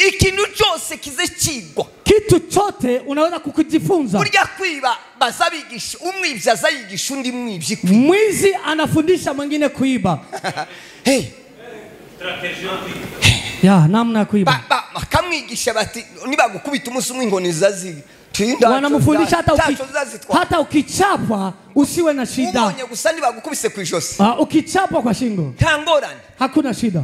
ikintu cyose kize kigwa. Kitu chote unaweza kukujifunza. Burya kwiba bazabigisha umwibyi azayigisha undi mwibyi kwiba. Mwizi anafundisha mwingine kuiba. Hey. Ya namna kuiba. Bakamwigisha bati niba gukubita umunsi umwe ingoni zazi. Wanamfundisha hata ukichapwa usiwe na shida. Ubonye gusa niba gukubise ku ijosi. Ukichapwa kwa shingo. Tangorane. Hakuna shida.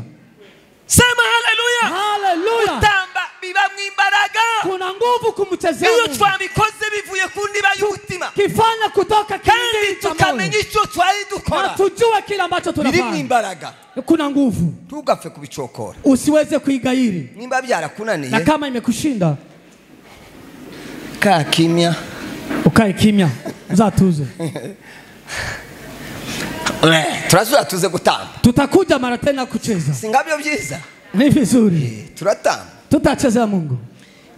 Sema haleluya. Haleluya. Utamba biba imbaraga. Kuna nguvu kumchezea. Iyo twabikoze bivuye ku ndiba y'umutima. Kifanya kutoka kandi tukamenya icyo twari dukora. Na tujue kile ambacho tunafanya. Birimo imbaraga. Kuna nguvu. Tugapfe kubicokora. Usiweze kuigairi. Nimba byarakunaniye. Na kama imekushinda, kaa kimya. Ukae kimya. Zatuze. Turazuya tuze gutamba. Tutakuja mara tena kucheza. Singabyo byiza. Ni vizuri. Turatamba. Tutacheza Mungu.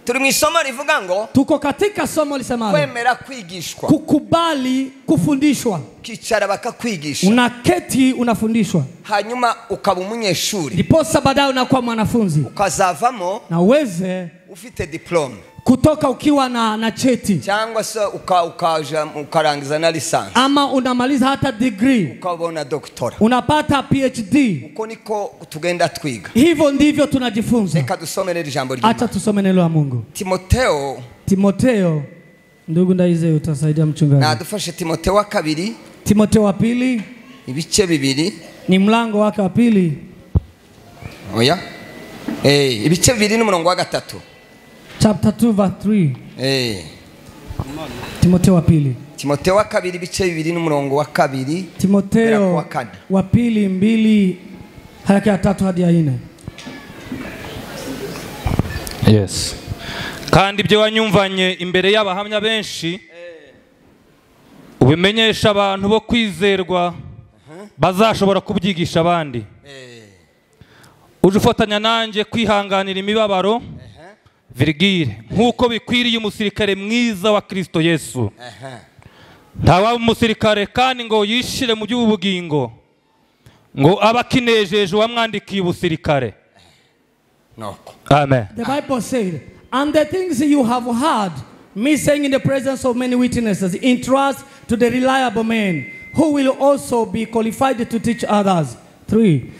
Turi mu isomo rivuga ngo tuko katika somo lisemalo kwemera kwigishwa. Kukubali kufundishwa. Kicara bakakwigisha. Unaketi unafundishwa. Hanyuma ukaba umunyeshuri. Ndiposa baadaye unakuwa mwanafunzi. Ukazavamo na uweze ufite diploma. Kutoka ukiwa na cheti. Cyangwa se ukaja ukarangiza na lisansi. Ama unamaliza hata degree. Ukabona doktora. Unapata PhD. Uko niko tugenda twiga. Hivyo ndivyo tunajifunza. Reka dusomere ijambo ry'Imana. Acha tusome neno la Mungu. Timotheo. Ndugu Ndaize utasaidia mchungaji. Na dufashe Timotheo wa kabiri. Timotheo wa pili. Ibice bibiri. Ni mlango wake wa pili. Oya. Ibice bibiri n'umurongo wa gatatu. Chapter 2 verse 3. Timotheo wa pili. Timotheo wa kabiri ibice bibiri n'umurongo wa kabiri. Timotheo wa pili 2 hadi ya 3 hadi ya 4. Yes. Kandi ibyo wanyumvanye imbere y'abahamya benshi ubimenyesha abantu bo kwizerwa bazashobora kubyigisha abandi. Uje ufatanya nanjye kwihanganira imibabaro Virgile nkuko bikwiriye umusirikare mwiza wa Kristo Yesu. Ntawa umusirikare kandi ngo yishire mu by'ubugingo ngo abakinejeje wamwandikiye ubusirikare. Amen. The Bible said, and the things you have heard me saying in the presence of many witnesses, entrust to the reliable man who will also be qualified to teach others. 3.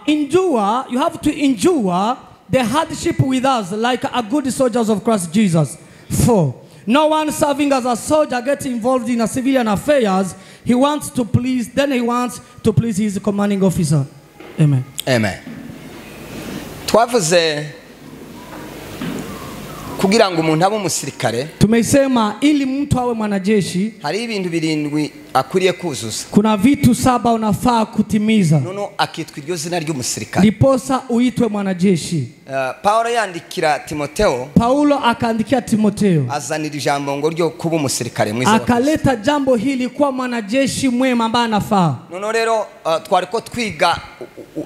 Endure, you have to endure the hardship with us like a good soldiers of Christ Jesus. 4. No one serving as a soldier gets involved in a civilian affairs. He wants to please his commanding officer. Amen. Amen. Twavuze kugira ngo umuntu abe umusirikare. Tumesema ili mtu awe mwanajeshi hari ibintu birindwi akuriye kuzuza. Kuna vitu 7 unafaa kutimiza. Nono akitwa iryo zina ry'umusirikare. Liposa uitwe mwanajeshi. Paulo yandikira Timotheo. Paulo akaandikia Timotheo. Azanira ijambo ngo ryo kuba umusirikare mwiza. Akaleta jambo hili kuwa mwanajeshi mwema ambaye anafaa. Nono rero twariko twiga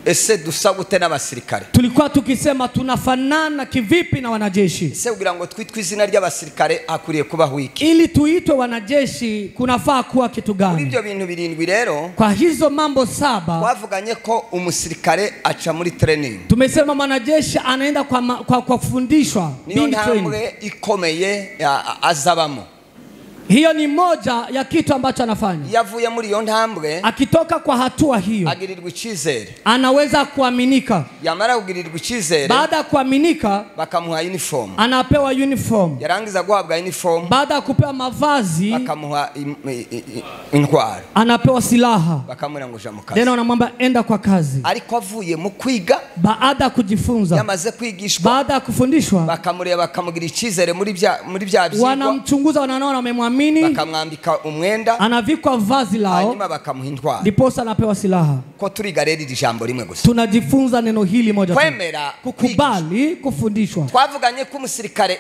ese dusa gute n'abasirikare. Tulikuwa tukisema tunafanana kivipi na wanajeshi. Ese kugira ngo twitwe izina ry'abasirikare akuriye kuba wiki. Ili tuitwe wanajeshi kunafaa kuwa kitu gani? Ibyo bintu birindwi rero. Kwa hizo mambo 7 twavuganye ko umusirikare aca muri training. Tumesema mwanajeshi anaenda kwa kufundishwa. Niyo ntambwe ikomeye azabamo. Hiyo ni moja ya kitu ambacho anafanya. Yavuye muri iyo ntambwe. Akitoka kwa hatua hiyo. Agirirwa icyizere. Anaweza kuaminika. Yamara kugirirwa icyizere. Baada kuaminika. Bakamuha uniform. Anapewa uniform. Yarangiza guhabwa uniform. Baada kupewa mavazi. Bakamuha intwaro. Anapewa silaha. Bakamwira ngo uja mu kazi. Tena wanamwambia enda kwa kazi. Ariko avuye mu kwiga. Baada kujifunza. Yamaze kwigishwa. Baada kufundishwa. Bakamureba bakamugira icyizere muri bya byigwa. Wanamchunguza wanaona wamemwamini. Bakamwambika umwenda. Anavikwa vazi lao. Hanyuma bakamuha intwaro. Ndiposa anapewa silaha. Ko turiga rero iri jambo rimwe gusa. Tunajifunza neno hili moja tu. Kwemera kukubali kufundishwa. Twavuganye ko umusirikare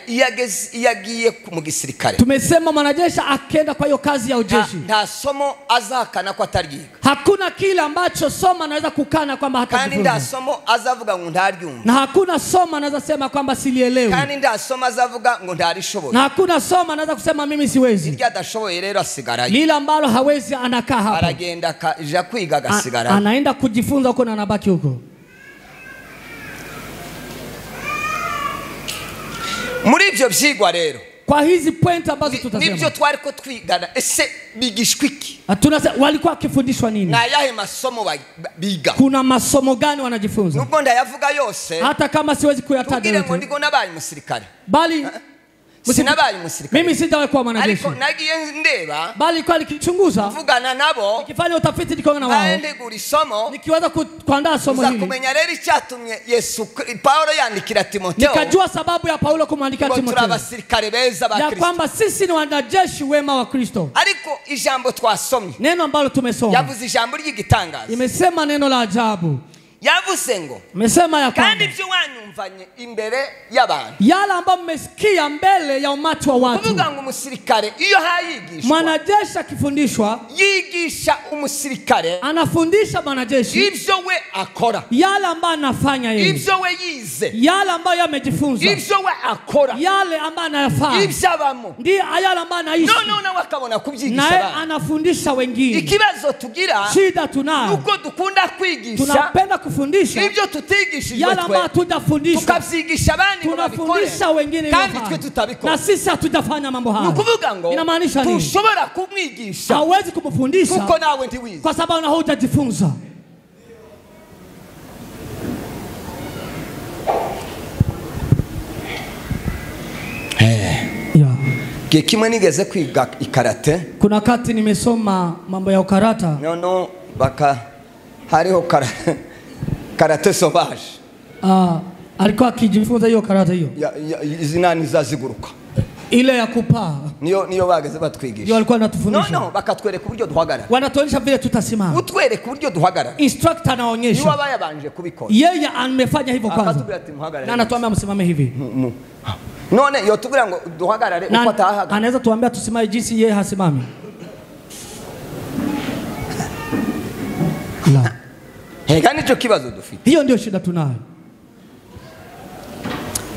iyagiye mu gisirikare. Tumesema mwanajeshi akenda kwa hiyo kazi ya ujeshi. Nta somo azakana ko atariga. Hakuna kile ambacho soma anaweza kukana kwamba hatajifunza. Kandi nta somo azavuga ngo ndaryumva. Na hakuna soma anaweza sema kwamba silielewi. Kandi nta somo azavuga ngo ndarishoboye. Na hakuna soma anaweza kusema mimi siwezi. Irya adashoboye rero asigarayo. Lile ambalo hawezi anakaa hapa. Aragenda kaja kwiga agasigarayo. Anaenda kujifunza huko na anabaki huko. muri ibyo byigwa rero kwa hizi point ambazo nibyo tutasema twari ko twigana ese bigishwa iki tunasema walikuwa wakifundishwa nini na yahe masomo biga kuna masomo gani wanajifunza nubwo ndayavuga yose hata kama siwezi kuyataja tugire ngo yote ndigo nabaye umusirikare bali sinabaye umusirikare mimi sijawahi kuwa mwanajeshi ariko nagiye ndeba bali kwa nikichunguza mvugana nabo nikifanya utafiti niko na wao ndegura isomo nikiweza kuandaa somo hili kumenya rero icyatumye Yesu Paulo yandikira Timotheo nikajua sababu ya Paulo kumwandikia Timotheo turabasirikare beza ba Kristo ya kwamba sisi ni wanajeshi wema wa Kristo ariko ijambo twasomye neno ambalo tumesoma yavuze ijambo ry'igitangaza imesema neno la ajabu yavuze ngo imesema ya kwamba kandi byo wanyumvanye imbere y'abantu yale ambayo mmesikia mbele ya umati wa watu kuvuga ngo umusirikare iyo hayigishwa mwanajeshi akifundishwa yigisha umusirikare anafundisha mwanajeshi ibyo we akora yale ambayo anafanya yeye ibyo we yize yale ambayo yamejifunza ibyo we akora yale ambayo anayafanya ibyo abamo ndiyo yale ambayo anaishi na wakabona kubyigisha naye abantu anafundisha wengine ikibazo tugira shida tunayo uko dukunda kwigisha tunapenda kufundisha ibyo tutigishijwe yale ambayo hatujafundishwa tukabyigisha abandi tunafundisha wengine kandi twe tutabikora na sisi hatujafanya mambo haya ukuvuga ngo inamaanisha nini tushobora kumwigisha hawezi kumfundisha kuko nawe ndiwize kwa sababu na hujajifunza kimwe nigeze kwiga ikarate kuna kati nimesoma mambo ya ukarata no hariho karate sauvage alikuwa akijifunza hiyo karata hiyo zinani zaziguruka ile ya kupaa niyo bageze batwigisha ndio alikuwa anatufundisha no bakatwereka uburyo duhagarara wanatuonyesha vile tutasimama utwereka uburyo duhagarara instructor anaonyesha niwe abayabanje kubikora yeye amefanya hivyo kwanza na anatuambia msimame hivi none yo tubira ngo duhagarare uko atahaga anaweza tuambia tusimame jinsi yeye hasimami la hega nico kibazo dufite hiyo ndio shida tunayo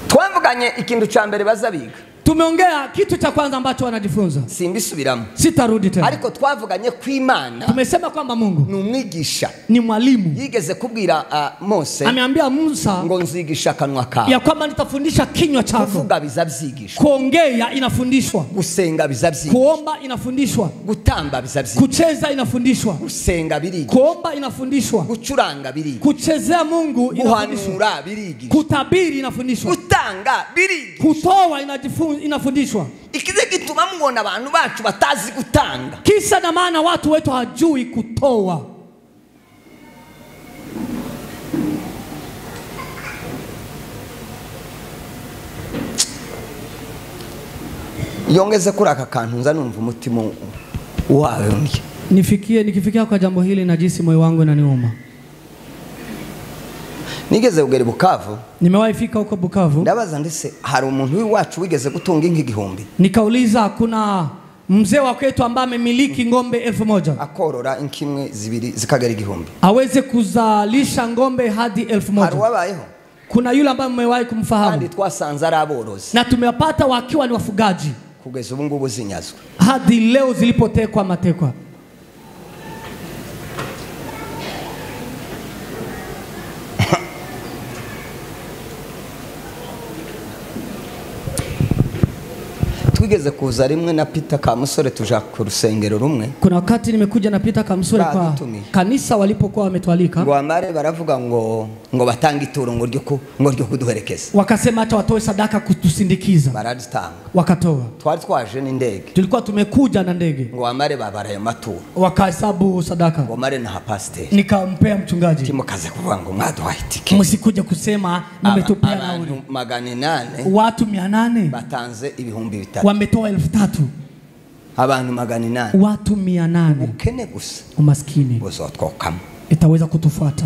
twavuganye ikintu cha mbere bazabiga tumeongea kitu cha kwanza ambacho wanajifunza simbisubiramo sitarudi tena ariko twavuganye kw'Imana tumesema kwamba Mungu ni umwigisha ni mwalimu yigeze kubwira Mose ameambia Musa ngo nzigisha kanwa kawe ya kwamba nitafundisha kinywa chako kuvuga bizabyigishwa kuongea inafundishwa gusenga bizabyigishwa kuomba inafundishwa gutamba bizabyigishwa kucheza inafundishwa gusenga birigishwa kuomba inafundishwa gucuranga birigishwa kuchezea Mungu inafundishwa birigishwa kutabiri inafundishwa gutanga birigishwa kutoa inafundishwa ikize gituma mubona abantu bacu batazi gutanga kisa na maana watu wetu hajui kutoa yongeze kuri aka kantu nza numva umutima wawe nikifikia kwa jambo hili na jinsi moyo wangu unaniuma nigeze ugera Bukavu nimewahi fika huko Bukavu ndabaza ndise hari umuntu w'iwacu wigeze gutunga inka 1000 nikauliza kuna mzee wa kwetu ambaye amemiliki ngombe 1000 akorora inka imwe zibiri zikagera 1000 aweze kuzalisha ngombe hadi 1000 hari wabayeho kuna yule ambaye mmewahi kumfahamu kandi twasanze ari aborozi na tumewapata wakiwa ni wafugaji kugeza ubu ngubu zinyazwe hadi leo zilipotekwa matekwa twigeze kuza rimwe na Peter Kamusore tuja ku rusengero rumwe kuna wakati nimekuja na Peter Kamusore kwa kanisa walipokuwa wametwalika ngo amare baravuga ngo batanga ituro ngo ryo kuduherekeza wakasema hata watoe sadaka kutusindikiza baradutanga wakatoa twari twaje n'indege tulikuwa tumekuja na ndege ngo amare babaraye maturo wakahesabu sadaka ngo amare na pastor nikampea mchungaji kimukaze kuvuga ngo mwaduhaye itike msikuja kusema nimetupea nauli watu 800 batanze ibihumbi 3 wametoa 3000 abantu 800 watu 800 ukene gusa umaskini buzotwokamo itaweza kutufuata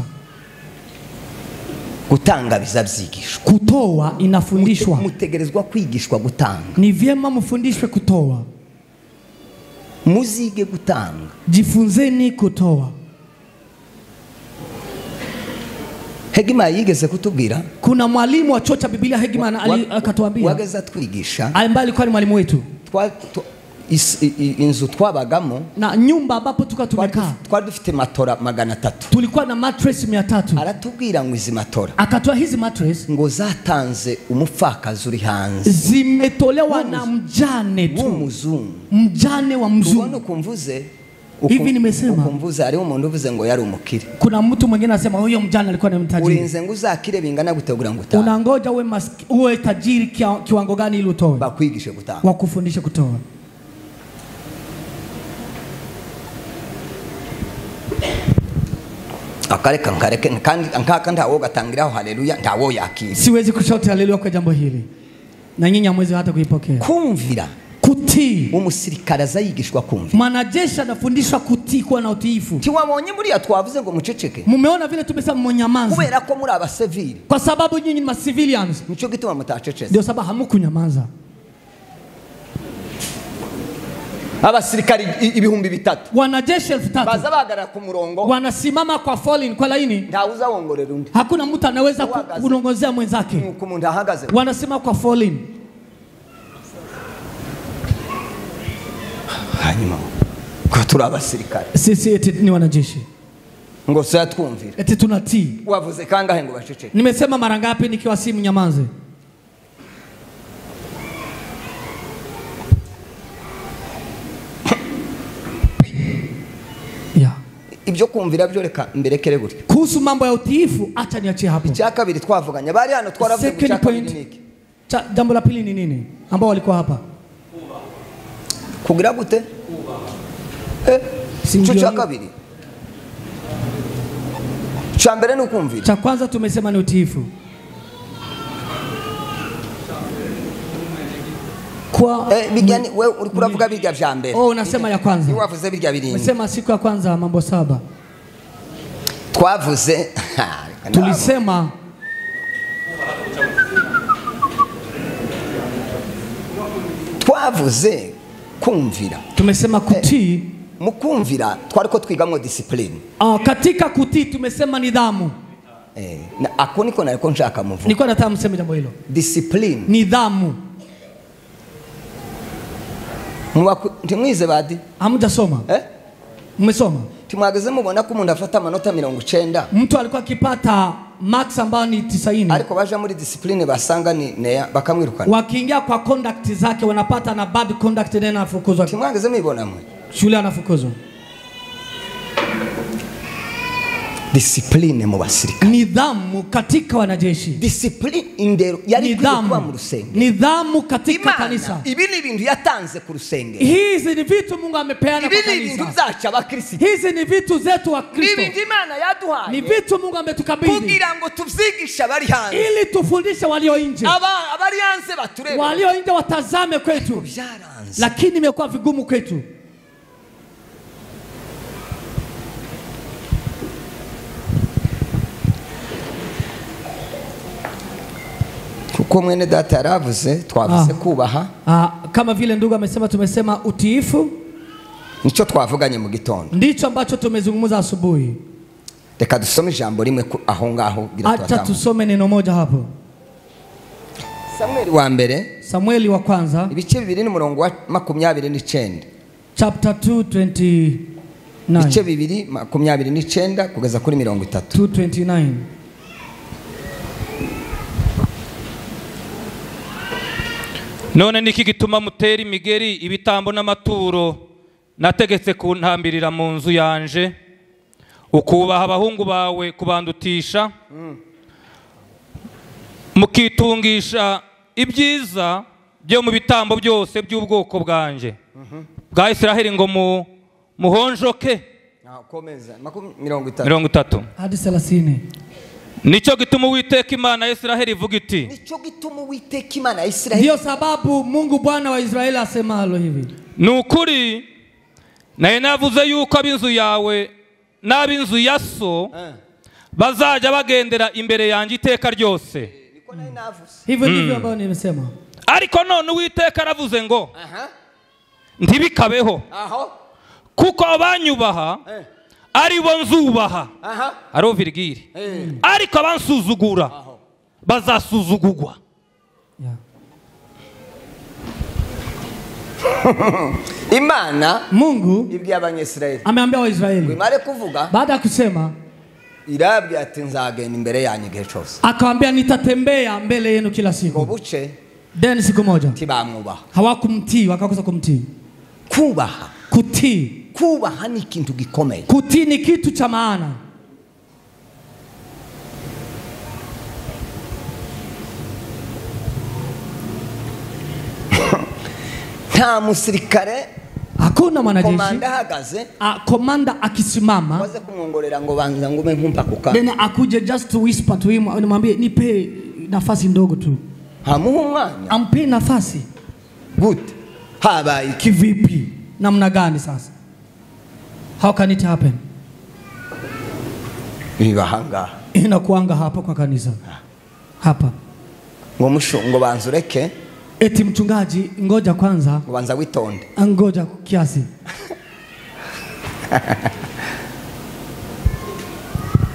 gutanga bizabyigishwa kutoa inafundishwa mutegerezwa kwigishwa gutanga ni vyema mfundishwe kutoa muzige gutanga jifunzeni kutoa Hegima yigeze kutubwira kuna mwalimu wa chuo cha Biblia Hegima akatuambia wageza twigisha ambaye alikuwa ni mwalimu wetu inzu twabagamo na nyumba ambapo tukatumeka twari dufite matora 300 tulikuwa na mattress 300 aratubwira ngo izi matora akatoa hizi mattress ngo zatanze umupfakazi uri hanze zimetolewa na mjane tu w'umuzungu mjane wa mzungu ubona kumvuze hivi nimesema kumvuze ari umuntu uvuze ngo yari umukire kuna mtu mwingine anasema huyo mjane alikuwa ni mtajiri urinze ngo uzakire bingana gutegura ngo utanga unangoja uwe tajiri kiwango gani ili utoe bakwigishe gutanga wakufundishe kutoa akareka kandi ankaka ndawo gatangiraho haleluya ndawo yakira siwezi kushauti haleluya kwa jambo hili na nyinyi hamwezi hata kuipokea kumvira kutii umusirikare azayigishwa kumvira mwanajeshi anafundishwa kutii kuwa na utiifu tiwabonye muri atwavuze ngo muceceke mumeona vile tumesema mnyamaze kubera ko muri abasivili kwa sababu nyinyi ni civilians nico gituma mutacecetse ndio sababu hamukunyamaza abasirikari 3,000 wanajeshi 3,000 baza bagara ku murongo wanasimama kwa following kwa laini ndauza wongorera undi hakuna mtu anaweza kunongozea mwenzake nuko umuntu ahagaze wanasema kwa following hanyuma kwa turi abasirikari sisi eti ni wanajeshi ngo sasa twumvira eti tunatii wavuze kangahe ngo baceceke nimesema mara ngapi nikiwa si mnyamaze ibyo kumvira byo reka mberekere gutya kuhusu mambo ya utiifu acha niachie hapo cha kabiri twavuganye bari hano twaravuze gucha kabiri niki jambo la pili ni nini ambao walikuwa hapa kugira gute cha kabiri cha mbere ni ukumvira cha kwanza tumesema ni utiifu kwa bijani wewe ulikuwa unavuga bijya vya mbere unasema ya kwanza wavuze bijya birimo umesema siku ya kwanza mambo 7 twavuze tulisema twavuze kumvira tumesema kutii mukumvira twariko twigamo discipline katika kutii tumesema nidhamu na akoniko nariko nshaka muvuga niko nataka mseme jambo hilo discipline nidhamu ntimwize badi hamjasoma mmesoma timwageze mubona ko umuntu afata amanota 90 mtu alikuwa akipata max ambayo ni 90 ariko baje muri discipline basanga ni neya bakamwirukana wakiingia kwa conduct zake wanapata na bad conduct tena anafukuzwa timwageze mibona mwe shule anafukuzwa discipline mu basirikare nidhamu katika wanajeshi discipline indero yari kuba mu rusenge nidhamu katika kanisa ibi ni ibintu yatanze ku rusenge hizi ni vitu Mungu amepeana kwa kanisa ibi ni ibintu zacu abakristo hizi ni vitu zetu wa Kristo ibi Imana yaduhaye ni vitu Mungu ametukabidhi kugira ngo tuvyigisha bari hanze ili tufundishe walio nje abari hanze baturebe walio nje watazame kwetu lakini imekuwa vigumu kwetu kuko mwene data yaravuze twavuze kubaha kama vile ndugu amesema tumesema utiifu nico twavuganye mu gitondo ndicho ambacho tumezungumza asubuhi reka dusome ijambo rimwe aho ngaho acha tusome neno moja hapo Samueli wa kwanza ibice 2 n'umurongo wa 29 chapter 2:29 ibice 2:29 kugeza kuri 30 2:29 none niki gituma mutera imigeri ibitambo n'amaturo nategetse kuntambirira mu nzu yanje ukubaha abahungu bawe kubandutisha mukitungisha ibyiza byo mu bitambo byose by'ubwoko bwanje bwa Israheli ngo muhonjoke komeza 30 hadi 30 nico gituma Uwiteka Imana ya Israheli ivuga iti nico gituma Uwiteka Imana ya Israheli ndio sababu Mungu Bwana wa Israeli asemalo hivi nukuri naye navuze yuko ab'inzu yawe n'ab'inzu ya so bazajya bagendera imbere yanjye iteka ryose hivyo ndivyo ambao nimesema ariko none Uwiteka aravuze ngo ntibikabeho kuko abanyubaha ari bo nzubaha aro virgire ariko abansuzugura bazasuzugurwa Imana Mungu ibwiye abanyesirayeli ameambia Waisraeli imare kuvuga baada ya kusema irabwi ati nzagenda imbere yanyu igihe cyose akawaambia nitatembea mbele yenu kila siku. buce Then siku moja tibamwubaha hawakumtii, wakakosa kumtii. kubaha Kutii, kubaha ni ikintu gikomeye. kutii ni kitu cha maana. Nta musirikare hakuna mwanajeshi komanda hagaze komanda akisimama waze kumwongorera ngo banza ngume nkumpa kuka then akuje just to whisper to him, anamwambia nipe nafasi ndogo tu, hamuha umwanya, ampe nafasi. good habaye Kivipi? Namna gani sasa? How can it happen? ibahanga Inakuanga hapa kwa kanisa hapa ngo mushungo banzureke eti mchungaji ngoja kwanza, ngo banza witonde, ngoja kiasi.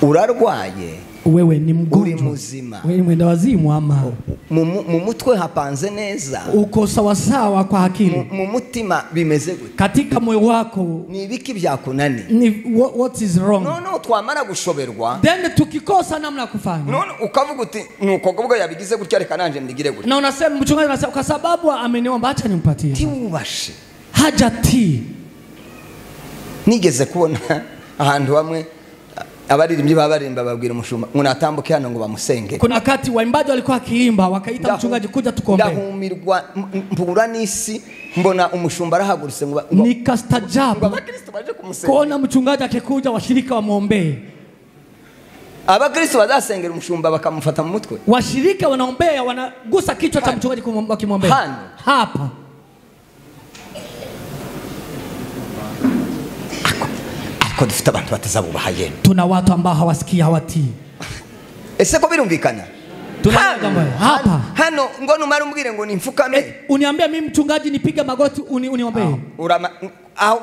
urarwaye, Wewe ni mgonjwa, uri muzima, wewe ni mwenda wazimu, ama mu mutwe hapanze neza, uko sawa sawa kwa akili, mu mutima bimeze gute, katika moyo wako ni ibiki byakunani, ni what is wrong. no twamara gushoberwa Then tukikosa namna kufanya, no ukavuga uti nuko gubwo yabigize gutya reka nanje mbigire gutya, na unasema mchungaji anasema kwa sababu ameniomba acha nimpatie, tiubashe hajati. Nigeze kubona ahantu bamwe abaririmbyi babarimba babwira umushumba munatambuke hano ngo bamusenge. Kuna wakati waimbaji walikuwa kiimba wakaita mchungaji kuja tukombe, ndahumirwa mpura n'isi mbona umushumba arahagurutse ngo nikastajabu abakristo baje kumusenge, kuona mchungaji akikuja washirika wamuombee. Abakristo bazasengera umushumba bakamufata mu mutwe, washirika wanaombea, wanagusa kichwa cha mchungaji kumwombea hapa. Ko dufite abantu batazabubaha yenu, tuna watu ambao hawasikii, hawatii. Ese ko birumvikana hapa hano ngo numara umbwire ngo nimfukame, uniambia mimi mchungaji nipige magoti uniombee, aho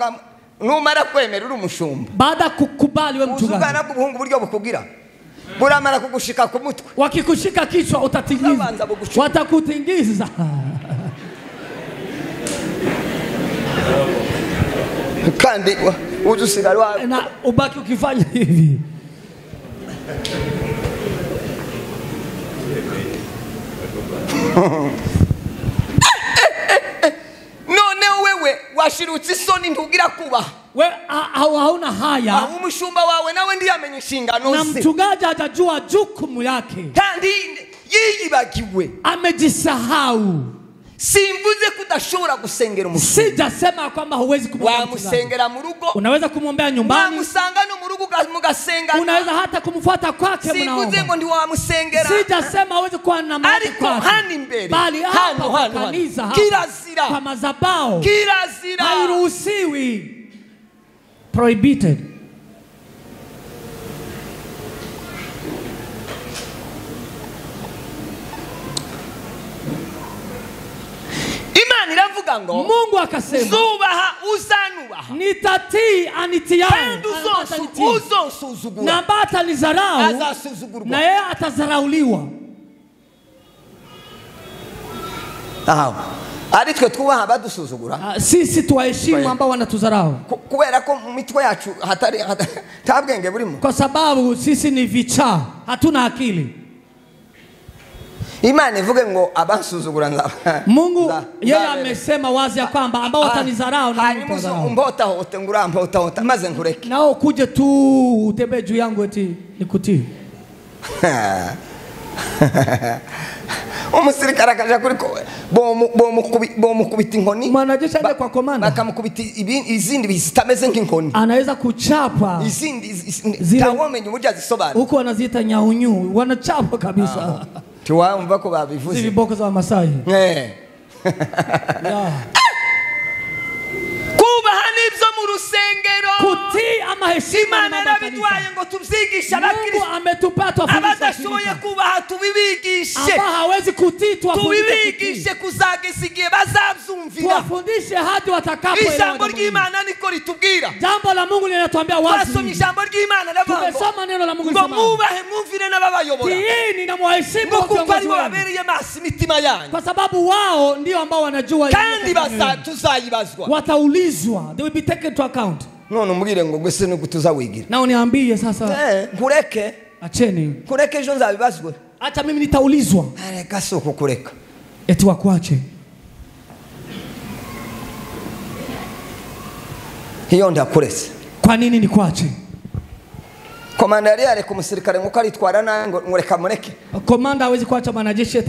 numara kwemera uri umushumba, baada kukubali wewe mchungaji uzugana ku buhungu buryo bukugira buramara kugushika ku mutwe, wakikushika kichwa utatingiza, watakutingiza kandi uzusigara na ubaki ukifanya hivi. None wewe washirutse isoni ntugira kuba, we hauna haya, aho umushumba wawe nawe ndiyamenye inshingano ze, na mchungaji hajajua jukumu yake, kandi yiyibagiwe, amejisahau. Simvuze kudashobora gusengera umushumba, sijasema kwamba huwezi kumwombea, wamusengera mu rugo, unaweza kumwombea nyumbani, wamusanga no mu rugo mugasenga, unaweza hata kumfuata kwake mnaomba. Simvuze ngo ndi wamusengera, sijasema huwezi kuwa na maombi kwake, hani mbere bali hapa kanisa, kirazira, kwa madhabahu kirazira, hairuhusiwi, prohibited. Mungu akasema zubaha uzanubaha, nitatii anitiaye, uzosuzugura, na bata nizarau azasuzugurwa, na yeye atazarauliwa. ari twe twubaha badusuzugura, sisi tuwaheshimu ambao wanatuzarau, kubera ko mu mitwe yacu hatari tabwenge burimo, kwa sababu sisi ni vichaa, hatuna akili. Imana ivuge ngo abansuzugura nza, Mungu yeye amesema wazi ya kwamba ambao watanizarau na mbota hote ngura mbota hote maze nkureke, nao kuje tu utembee juu yangu eti nikutii. Umusirikare akaja kuri ko bomukubita inkoni, mwanajeshi aje kwa komanda bakamukubita izindi bizitameze nk'inkoni, anaweza kuchapa izindi tawamenye uburyo azisobana, huko wanaziita nyaunyu, wanachapa kabisa. Tuwumva ko babivuze zibiboko za Masai. Kubaha nibyo mu rusengero, kutii ama heshima Imana yarabidwaye ngo tubyigishe abakristo. Mungu ametupa tufundishe Abadashoboye kubaha tubibigishe. ambao hawezi kutii tubibigishe kuzagisigiye bazabyumvira. Tuwafundishe hadi watakapoelewa. Ijambo ry'Imana niko ritubwira. Jambo la Mungu linatuambia wazi. Twasomye ijambo ry'Imana n'abantu. Tumesoma neno la Mungu ngo mubahe mwumvire n'ababayobora. Tiini na muheshimu viongozi wenu. Babereye maso imitima yanyu. Kwa sababu wao ndio ambao wanajua kandi tuzayibazwa. Wataulizwa. They will be taken to account. None umubwire ngo gwese nuko tuzawigira. Na uniambie sasa. Kureke. Acheni. Kureke ejo nzabibazwe. Acha mimi nitaulizwa. Areka soko kureka. Eti wakuache. Hiyo ndakurese. Kwa nini nikuache? Komanda yari areka umusirikare ngo karitwara nango ngoreka mureke. Komanda hawezi kuacha mwanajeshi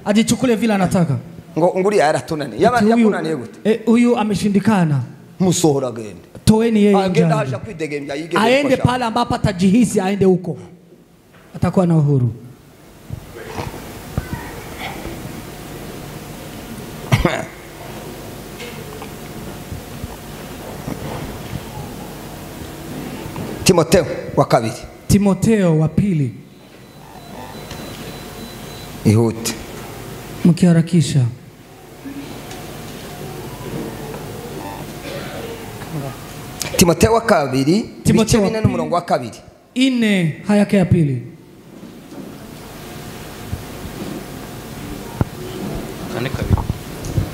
ajichukule vile anataka. Ngo nguri yaratunani. Yabandi yakunaniye gute? Huyu ameshindikana. Musohora gende. Toeni yeye. Agenda haja kwidegembya yige. Aende pale ambapo atajihisi aende huko. Atakuwa na uhuru. Timotheo wa pili. Ihute. Mkiharakisha. Timotheo wa kabiri. Bice 4 n'umurongo wa kabiri. 4 hayake ya pili.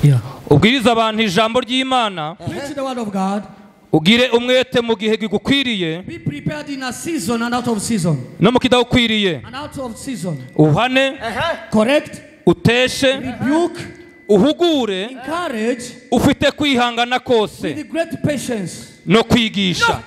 Yeah. Ubwiriza abantu ijambo ry'Imana. Preach the word of God. Ugire umwete mu gihe gigukwiriye. Be prepared in a season and out of season. No mukidakwiriye. And out of season. Uhane. Correct. Uteshe. Rebuke. Uhugure. Encourage. Ufite kwihangana kose. With great patience. No kwigisha.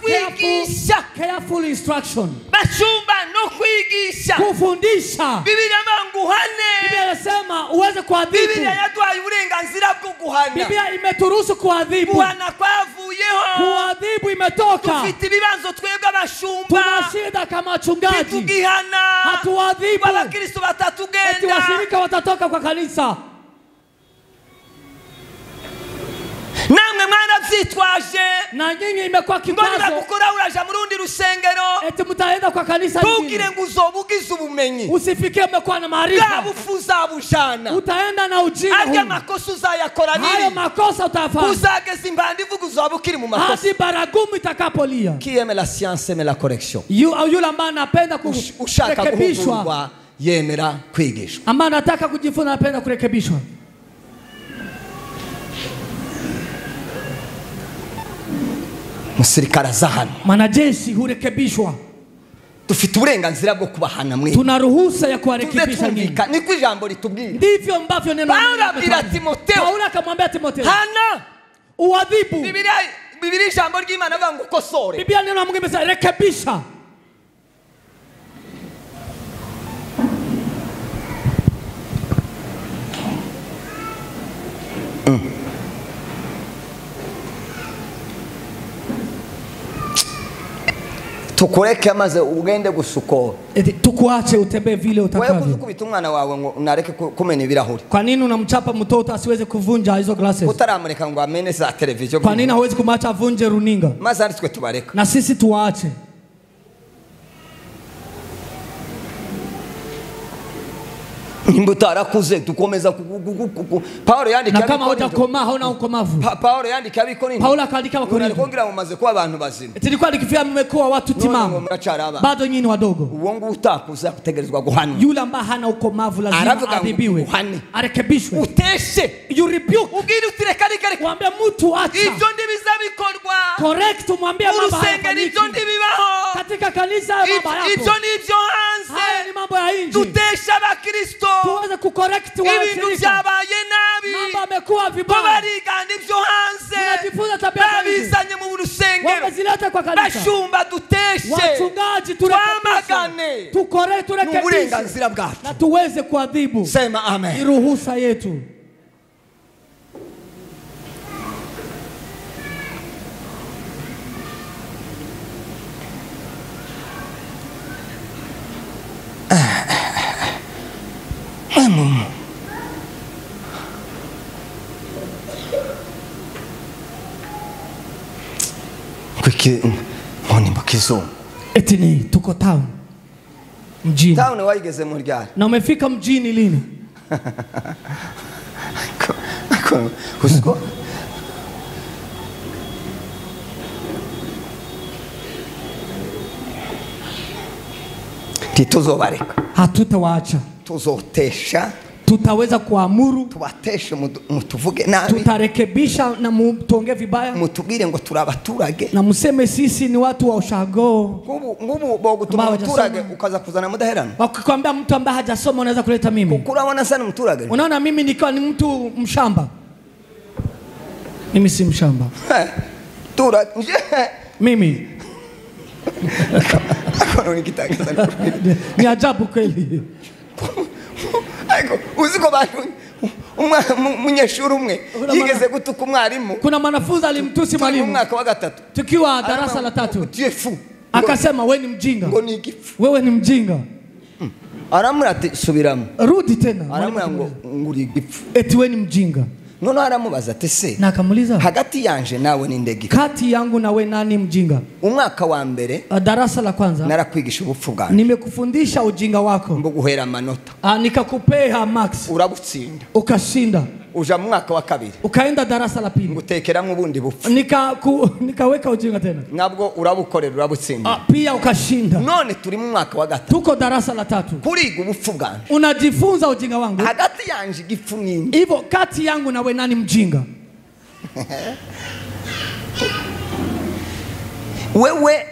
Careful instruction. Bashumba no kwigisha. Kufundisha. Biblia manguhane. Biblia inasema uweze kuadhibu. Biblia yatwaye uburenganzira bwo guhana. Biblia imeturuhusu kuadhibu. Guhana kwavuyeho. Kuadhibu imetoka. Tufite ibibanzo twebwe abashumba. Tuna shida kama wachungaji. Tutugihana. Hatuadhibu. Abakristo batatugenda. Eti washirika watatoka kwa kanisa. Namwe mwana byitwaje. Na nyinyi imekuwa kikwazo. Ngo bakukora uraja mu rundi rusengero. Eti mtaenda kwa kanisa lingine. Tugire ngo uzobugize ubumenyi. Usifikie umekuwa na maarifa. Gabufuza bushana. Utaenda na ujinga huu. Arya makosa uzayakora nini? Hayo makosa utafanya. Uzageza imbandi vuga uzabukiri mu makosa. Hadi baragumu itakapolia. Qui aime la science aime la correction. Yule ambaye anapenda kurekebishwa yemera kwigishwa. Ambaye anataka kujifunza anapenda kurekebishwa. Musirikara zahano. Mwanajeshi hurekebishwa. Dufite uburenganzira bwo kubahana mwe. Tuna ruhusa ya kuwarekebisha nyinyi. Niko ijambo litubwira. Ndivyo ambavyo neno la Timotheo. Paulo akamwambia Timotheo. Hana. Uadhibu. Biblia ijambo ry'Imana avuga ngo ukosore. Biblia neno la Mungu imesema rekebisha. Tukureke amaze ugende gusukora. Tukuache utembee vile utakavyo. Wewe kuzukubita umwana wawe ngo unareke kumena ibirahuri. Kwa nini unamchapa mtoto asiweze kuvunja hizo glasses? Utaramureka ngo amene za television. Kwa nini hawezi kumwacha avunje runinga? Maze ari twe tubareka. Na sisi tuwaache. Nimbutarakuze tukomeza Paulo yandika na kama hujakoma hauna ukomavu. Paulo yandika biko nini? Paulo akaandika wa Korinto. Alikongira mumaze kuba abantu bazima. Tilikuwa likifia mmekuwa watu timamu. Bado nyinyi wadogo. Uongo utakuza kutegerezwa guhanwa. Yule ambaye hana ukomavu lazima adhibiwe. Arekebishwe. Uteshe. You rebuke. Ugiri utirekari kare. Mwambie mtu acha. Ivyo ndibizabikorwa. Correct, mwambie baba. Urusengero ivyo ndibibaho. Katika kanisa ya baba yako. Ivyo ndivyo hanze. Haya ni mambo ya nje. Tutesha abakristo. Tuweze kucorrect washirika. Ibintu byabaye nabi. Mambo yamekuwa vibaya. Bariganda ivyo hanze. Tunajifunza tabia za nje. Babizanye mu rusengero. Wamezileta kwa kanisa. Bashumba duteshe. Wachungaji turekebishe. Turekebishe. Uburenganzira bwacu. Na tuweze kuadhibu. Sema amen. Ni ruhusa yetu. kwiki mboni mbakizo eti ni tuko town mjini. Town waigeze mu ryari? Na umefika mjini lini? Usiko tituzobareka, hatutawaacha, tuzotesha, tutaweza kuamuru, tubateshe mutuvuge nabi, tutarekebisha na mutonge vibaya, mutubwire ngo turabaturage na museme sisi ni watu wa ushago. Ngubu bogutuma muturage ukaza kuzana Mudaheranwa. Wakikwambia mtu ambaye hajasoma unaweza kuleta mimi. Ukuraona sana muturage. Unaona mimi nikiwa ni mtu mshamba. Mimi si mshamba. Tura mimi. Ni ajabu kweli. Aiko uziko bantu munyeshuri umwe yigeze gutuka umwarimu. Kuna mwanafunzi alimtusi mwalimu mwaka wa 3 tukiwa darasa la 3. Akasema wewe ni mjinga. Wewe ni mjinga. Aramura ati subiramo. Rudi tena. Aramura ngo nguri gifu. Eti wewe ni mjinga. Nono aramubaza ati se. Nakamuliza. Hagati yanje nawe ni ndege. Kati yangu na wewe nani mjinga? Umwaka wa mbere darasa la kwanza narakwigisha ubupfu bwanjye. Nimekufundisha ujinga wako. Mbuguhera amanota. Nikakupea max. Urabutsinda. Ukashinda. Uja mwaka wa 2. Ukaenda darasa la 2. Ngutekeramwe ubundi bupfu. Nikaweka ujinga tena. Nabwo urabukorera urabutsinda. Pia ukashinda. None turi mu mwaka wa 3. Tuko darasa la 3. Kuriga ubupfu bwanjye. Unajifunza ujinga wangu. Hagati yanje gifu nini? Hivyo kati yangu na wewe nani mjinga? Wewe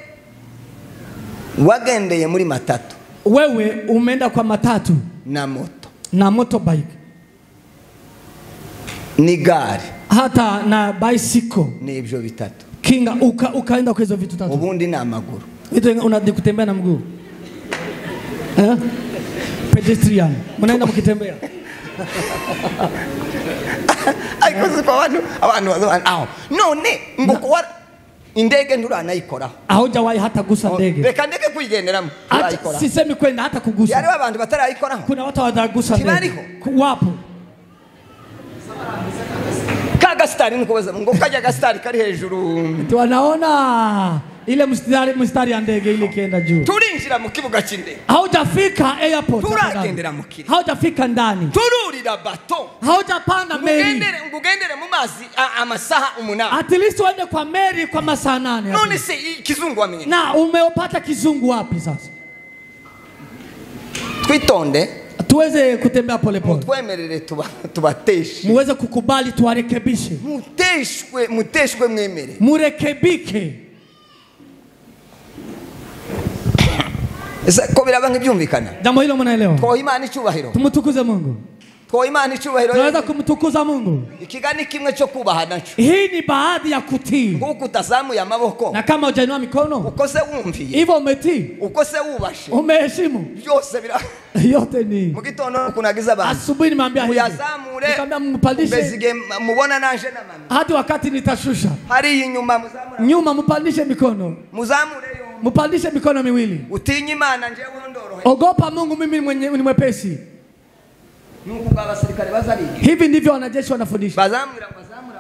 wagendeye muri matatu. Wewe umeenda kwa matatu na moto. Na motorbike. Ni gari. Hata na bicycle. Ni ibyo bitatu. Kinga ukaenda kwa hizo vitu 3. Ubundi na amaguru. Vitu unadi kutembea na mguu. Pedestrian. Mnaenda mkitembea. Aikoze kwa abantu aho. None ngukora indege nduranayikora. Haujawahi hata gusa ndege. Reka ndege kuyigenderamo. Sisemi kwenda hata kugusa. Yari abantu batarayikora. Kuna watu wadagusa ndege. Wapo. Kaga stari nukobaza ngo kajya gastari kari hejuru. Wanaona ile mstari ya ndege ile kienda juu. Turinjira mu kibuga cy'indege. Haujafika airport. Turagendera mu kiri. Haujafika ndani. Tururira bato. Haujapanda meri. Ngugendere mu mazi amasaha 8. At least uende kwa meri kwa masaa 8. None se kizungu wamenye. Na umeopata kizungu wapi sasa? Twitonde. Tuweze kutembea pole pole. Twemerere tubateshe. Muweze kukubali tuwarekebishe. Muteshwe mwemere. Murekebike. Esa ko birabanga byumvikana. Jambo hilo mnaelewa? Kwa imani cyubahiro. Tumutukuze Mungu. Kwa imani cyubahiro. Tunaweza kumtukuza Mungu. Ikigani kimwe cyo kubaha nacho. Hii ni baadhi ya kutii. Nguko utazamu ya maboko. Na kama hujainua mikono. Ukose wumviye. Hivyo umetii. Ukose wubashe. Umeheshimu. Byose bira. Yote ni. Mugitondo kunagiza abantu. Asubuhi nimwambia hivi. Uyazamure. Nikamwambia mpandishe. Bezige mubona nanje na mami. Hadi wakati nitashusha. Hari inyuma muzamura. Nyuma mpandishe mikono. Muzamure yo. Mpandishe mikono miwili. Utinyi Imana nje wondorohe. Ogopa Mungu, mimi ni mwepesi. Mungu baba serikali bazali. Hivi ndivyo wanajeshi wanafundisha. Bazamura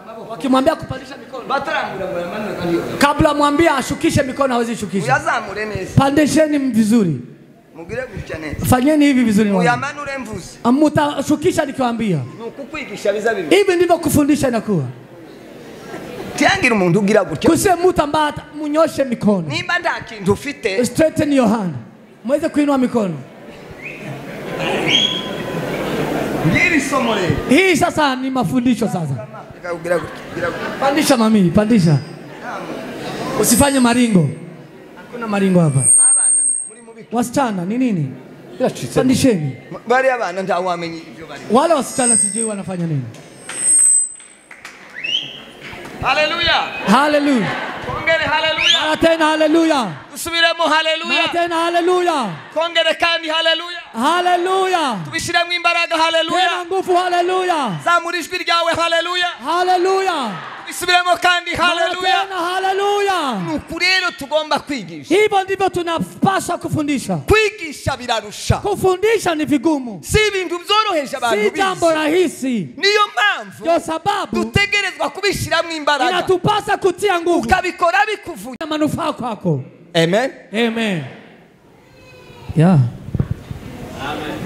maboko. Wakimwambia kupandisha mikono. Batarangura maneno kanyo. Kabla mwambia ashukishe mikono hawezi shukisha. Uyazamure neza. Pandisheni vizuri. Mugire gutya neza. Fanyeni hivi vizuri. Uyamanure mvuze. Mutashukisha nikiwaambia. Nukukwigisha biza bibi. Hivi ndivyo kufundisha inakuwa. Tiangira umuntu ugira gutya. Kuse mutambata munyoshe mikono. Nimba nda kintu ufite. Straighten your hand. Mweze kuinua mikono. Ngiri somo leo. Hii sasa ni mafundisho sasa. Pandisha mami, pandisha. Usifanye maringo. Hakuna maringo hapa. Wasichana ni nini? Pandisheni. Bali abana nta wamenye ibyo bari. Wale wasichana sijui wanafanya nini. Hallelujah. Hallelujah. Kongere hallelujah. Mara tena hallelujah. Usubiremo hallelujah. Mara tena hallelujah. Kongere kandi hallelujah. Hallelujah. Tubishiramo imbaraga hallelujah. Tena nguvu hallelujah. Zamura ijwi ryawe hallelujah. Hallelujah. isubiremo kandi haleluya. Haleluya. Nukurero tugomba kwigisha. Hivyo ndivyo tunapaswa kufundisha. Kwigisha birarusha. Kufundisha ni vigumu. Si ibintu byoroheje abantu bizi. Si jambo rahisi. Niyo mpamvu ndio sababu dutegerezwa kubishiramwe imbaraga. Inatupasa kutia nguvu. Ukabikora bikuvuye manufaa kwako. Amen. Amen. Yeah. Amen.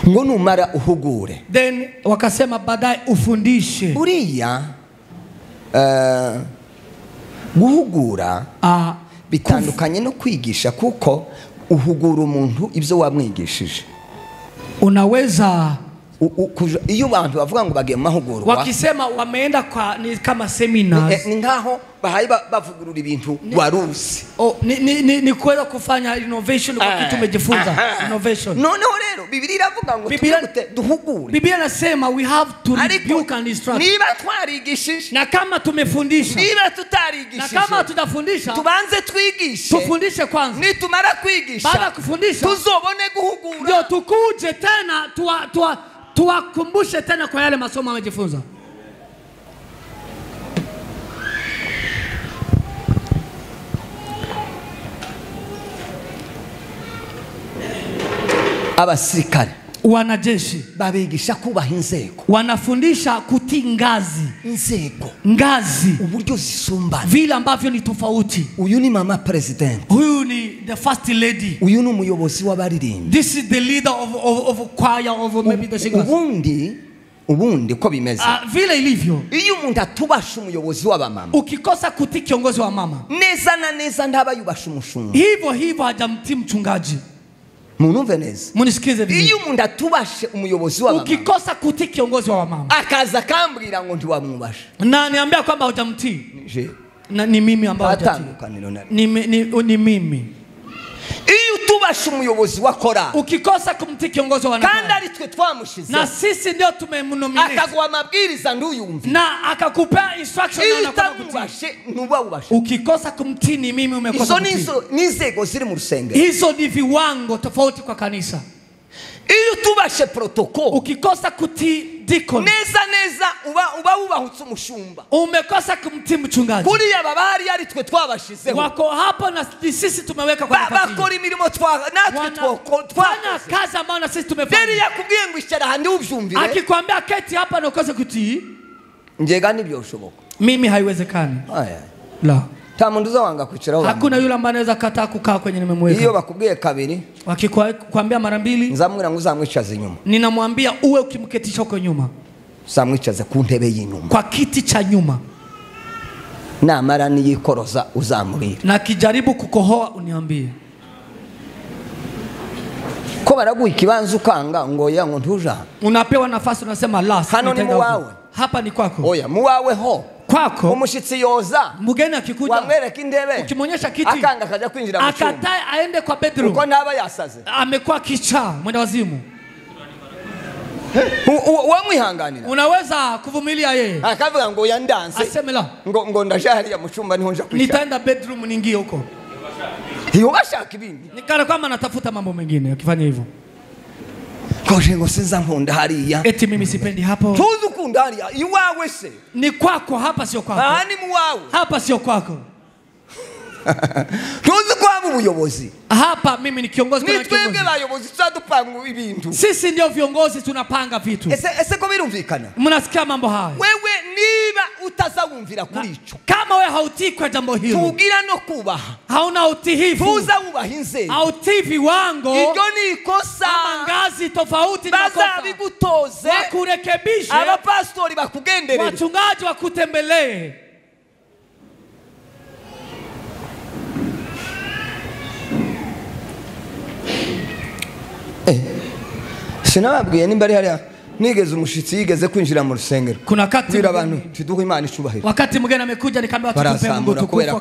Ngo numara uhugure. Then wakasema baadaye ufundishe. Buriya guhugura bitandukanye no kwigisha kuko uhugura umuntu ibyo wamwigishije. Unaweza iyo abantu bavuga ngo bagiye mahugurwa wakisema wameenda kwa ni kama seminars ni ngaho bahaye bavugurura ibintu warusi. Ni kuweza kufanya innovation kwa kitu umejifunza. Innovation. No rero Biblia iravuga ngo duhugure. Biblia inasema we have to rebuke and instruct. Niba twarigishije na kama tumefundisha, niba tutarigishije, na kama tutafundisha, tubanze twigishe. Tufundishe kwanza. Nitumara kwigisha, baada kufundisha, tuzobone guhugura. Ndio tukuje tena tuwakumbushe tena kwa yale masomo wamejifunza. Abasirikare wanajeshi babigisha kubaha inzego. Wanafundisha kutii ngazi. Inzego. Ngazi. Uburyo zisumbana. Vile ambavyo ni tofauti. Uyu ni mama president. Huyu ni the first lady. Uyu ni umuyobozi w'abaririmbi. This is the leader of choir of maybe the singers. Ubundi ko bimeze. Vile ilivyo. Iyo umuntu atubasha umuyobozi w'abamama. Ukikosa kutii kiongozi wa mama. Neza na neza ndaba yubasha umushumba. Hivyo hajamtii mchungaji. Munumve neza. Munisikize vizuri. Iyo umuntu atubashe umuyobozi w'abamama. Ukikosa kutii kiongozi wa mama. Akaza kambwira ngo ntiwamubasha. Na niambia kwamba hujamtii. Ni mimi ambao hujatii. Ni mimi. Iyo utubasha umuyobozi wa kora. Ukikosa kumtii kiongozi wa kandi ari twe twamushize. Na sisi ndio tumemnominate. Akaguha amabwiriza nduyumva. Na akakupea instruction na utabashe nuba ubashe. Ukikosa kumtii ni mimi umekosa kumtii. Izo nizego ziri mu rusengero. Hizo ni viwango tofauti kwa kanisa. Iyo tubashe protocol. Ukikosa kutii deacon. Neza uba ubahutse umushumba. Umekosa kumtii mchungaji. Kuri ababari ari twe twabashizeho. Wako hapo na sisi tumeweka kwa nafasi. Bakora imirimo natwe twafanya kazi ambayo na sisi tumefanya. Deri yakubwiye ngo ishara handi ubyumvire. Akikwambia keti hapa na ukoze kutii. Njega n'ibyoshoboka. Mimi haiwezekani. Aya. La. Tamunduza wanga kuchiraho. Hakuna yule ambaye anaweza kataa kukaa kwenye nimemweka. Iyo bakubwiye kabiri. Wakikwambia mara mbili. Nzamwira ngo uzamwicaze inyuma. Ninamwambia uwe ukimketisha huko nyuma. Samwicaze ku ntebe y'inyuma. Kwa kiti cha nyuma. Namara niyikoroza uzamubira. Na kijaribu kukohoa uniambie. Ko baraguha ikibanza ukanga ngo ya ngo ntuja. Unapewa nafasi unasema last. Hano ni muwawe. Hapa ni kwako. Oya muwawe ho. Kwako. Umushitsi yoza. Mugeni akikuja. Wamwereka indebe. Ukimonyesha kiti. Akanga kaja kwinjira mu cyumba. Akatae aende kwa bedroom. Uko ntaba yasaze. Amekuwa kichaa mwenda wazimu. Wamwihanganira. Unaweza kuvumilia yeye. Akavuga ngo yandanse. Asemela. Ngo ndashahari ya muchumba niho nja kwisha. Nitaenda bedroom ningie huko. Hiyo bashaka ibindi. Nikana kama natafuta mambo mengine akifanya hivyo. Koje ngo sinza nkunda hariya. Eti mimi sipendi hapo. Tuzu kunda hariya iwawe se. Ni kwako hapa sio kwako. Ni muwawe. Hapa sio kwako. Tuzi kwa ubuyobozi. Hapa mimi ni kiongozi kwa kiongozi. Ni twebwe bayobozi tuzadupanga ibintu. Sisi ndio viongozi tunapanga vitu. Ese ko birumvikana. Mnasikia mambo haya. Wewe niba utazawumvira kuri ico. Kama wewe hautii kwa jambo hilo. Tugira no kubaha. Hauna utihifu. Tuza ubahinze. Hautii viwango. Ibyo ni ikosa. Ngazi tofauti na kosa. Bazabigutoze. Wakurekebishe. Abapastori bakugenderere. Wachungaji wakutembelee. Sinababwiye nimba ari hariya nigeze umushitsi yigeze kwinjira mu rusengero. Kuna kati bira abantu tuduha Imana icubahiro. Wakati mgeni amekuja nikamwambia tukupe Mungu tukufu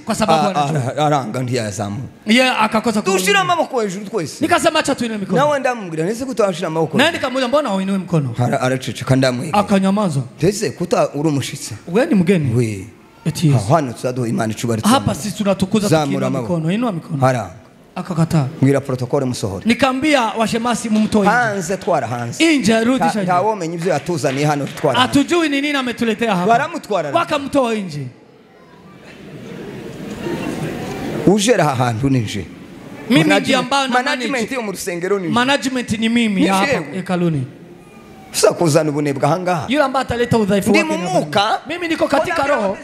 kwa sababu anajua. Aranga ntiyazamu. Yeye akakosa kuinua. Tushira amaboko hejuru twese. Nikasema acha tuinue mikono. Nawe ndamubwira nese kutashira amaboko. Na nikamwambia mbona uinue mkono? Araceceka ndamwiga. Akanyamaza. Tese kuta uri umushitsi. Wewe ni mgeni. We. Eti. Hano tuzaduha Imana icubahiro. Hapa sisi tunatukuza tukiinua mikono. Inua mikono. Haranga. akakataa. Mbwira protokole musohora. Nikamwambia washemasi mumtoe hanze, twara hanze. Nje rudisha. Ntawomenya ibyo yatuzaniye hano, twara. Hatujui ni nini ametuletea hapa. Baramutwara. Wakamtoa nje. Ujera ahantu nije. Mimi ndiye ambaye management yo mu rusengero nije. Management ni mimi hapa hekaluni. Sasa kuzana ubunebwa hangaha. Yule ambaye ataleta udhaifu wake. Ndi mumuka. Mimi niko katika roho.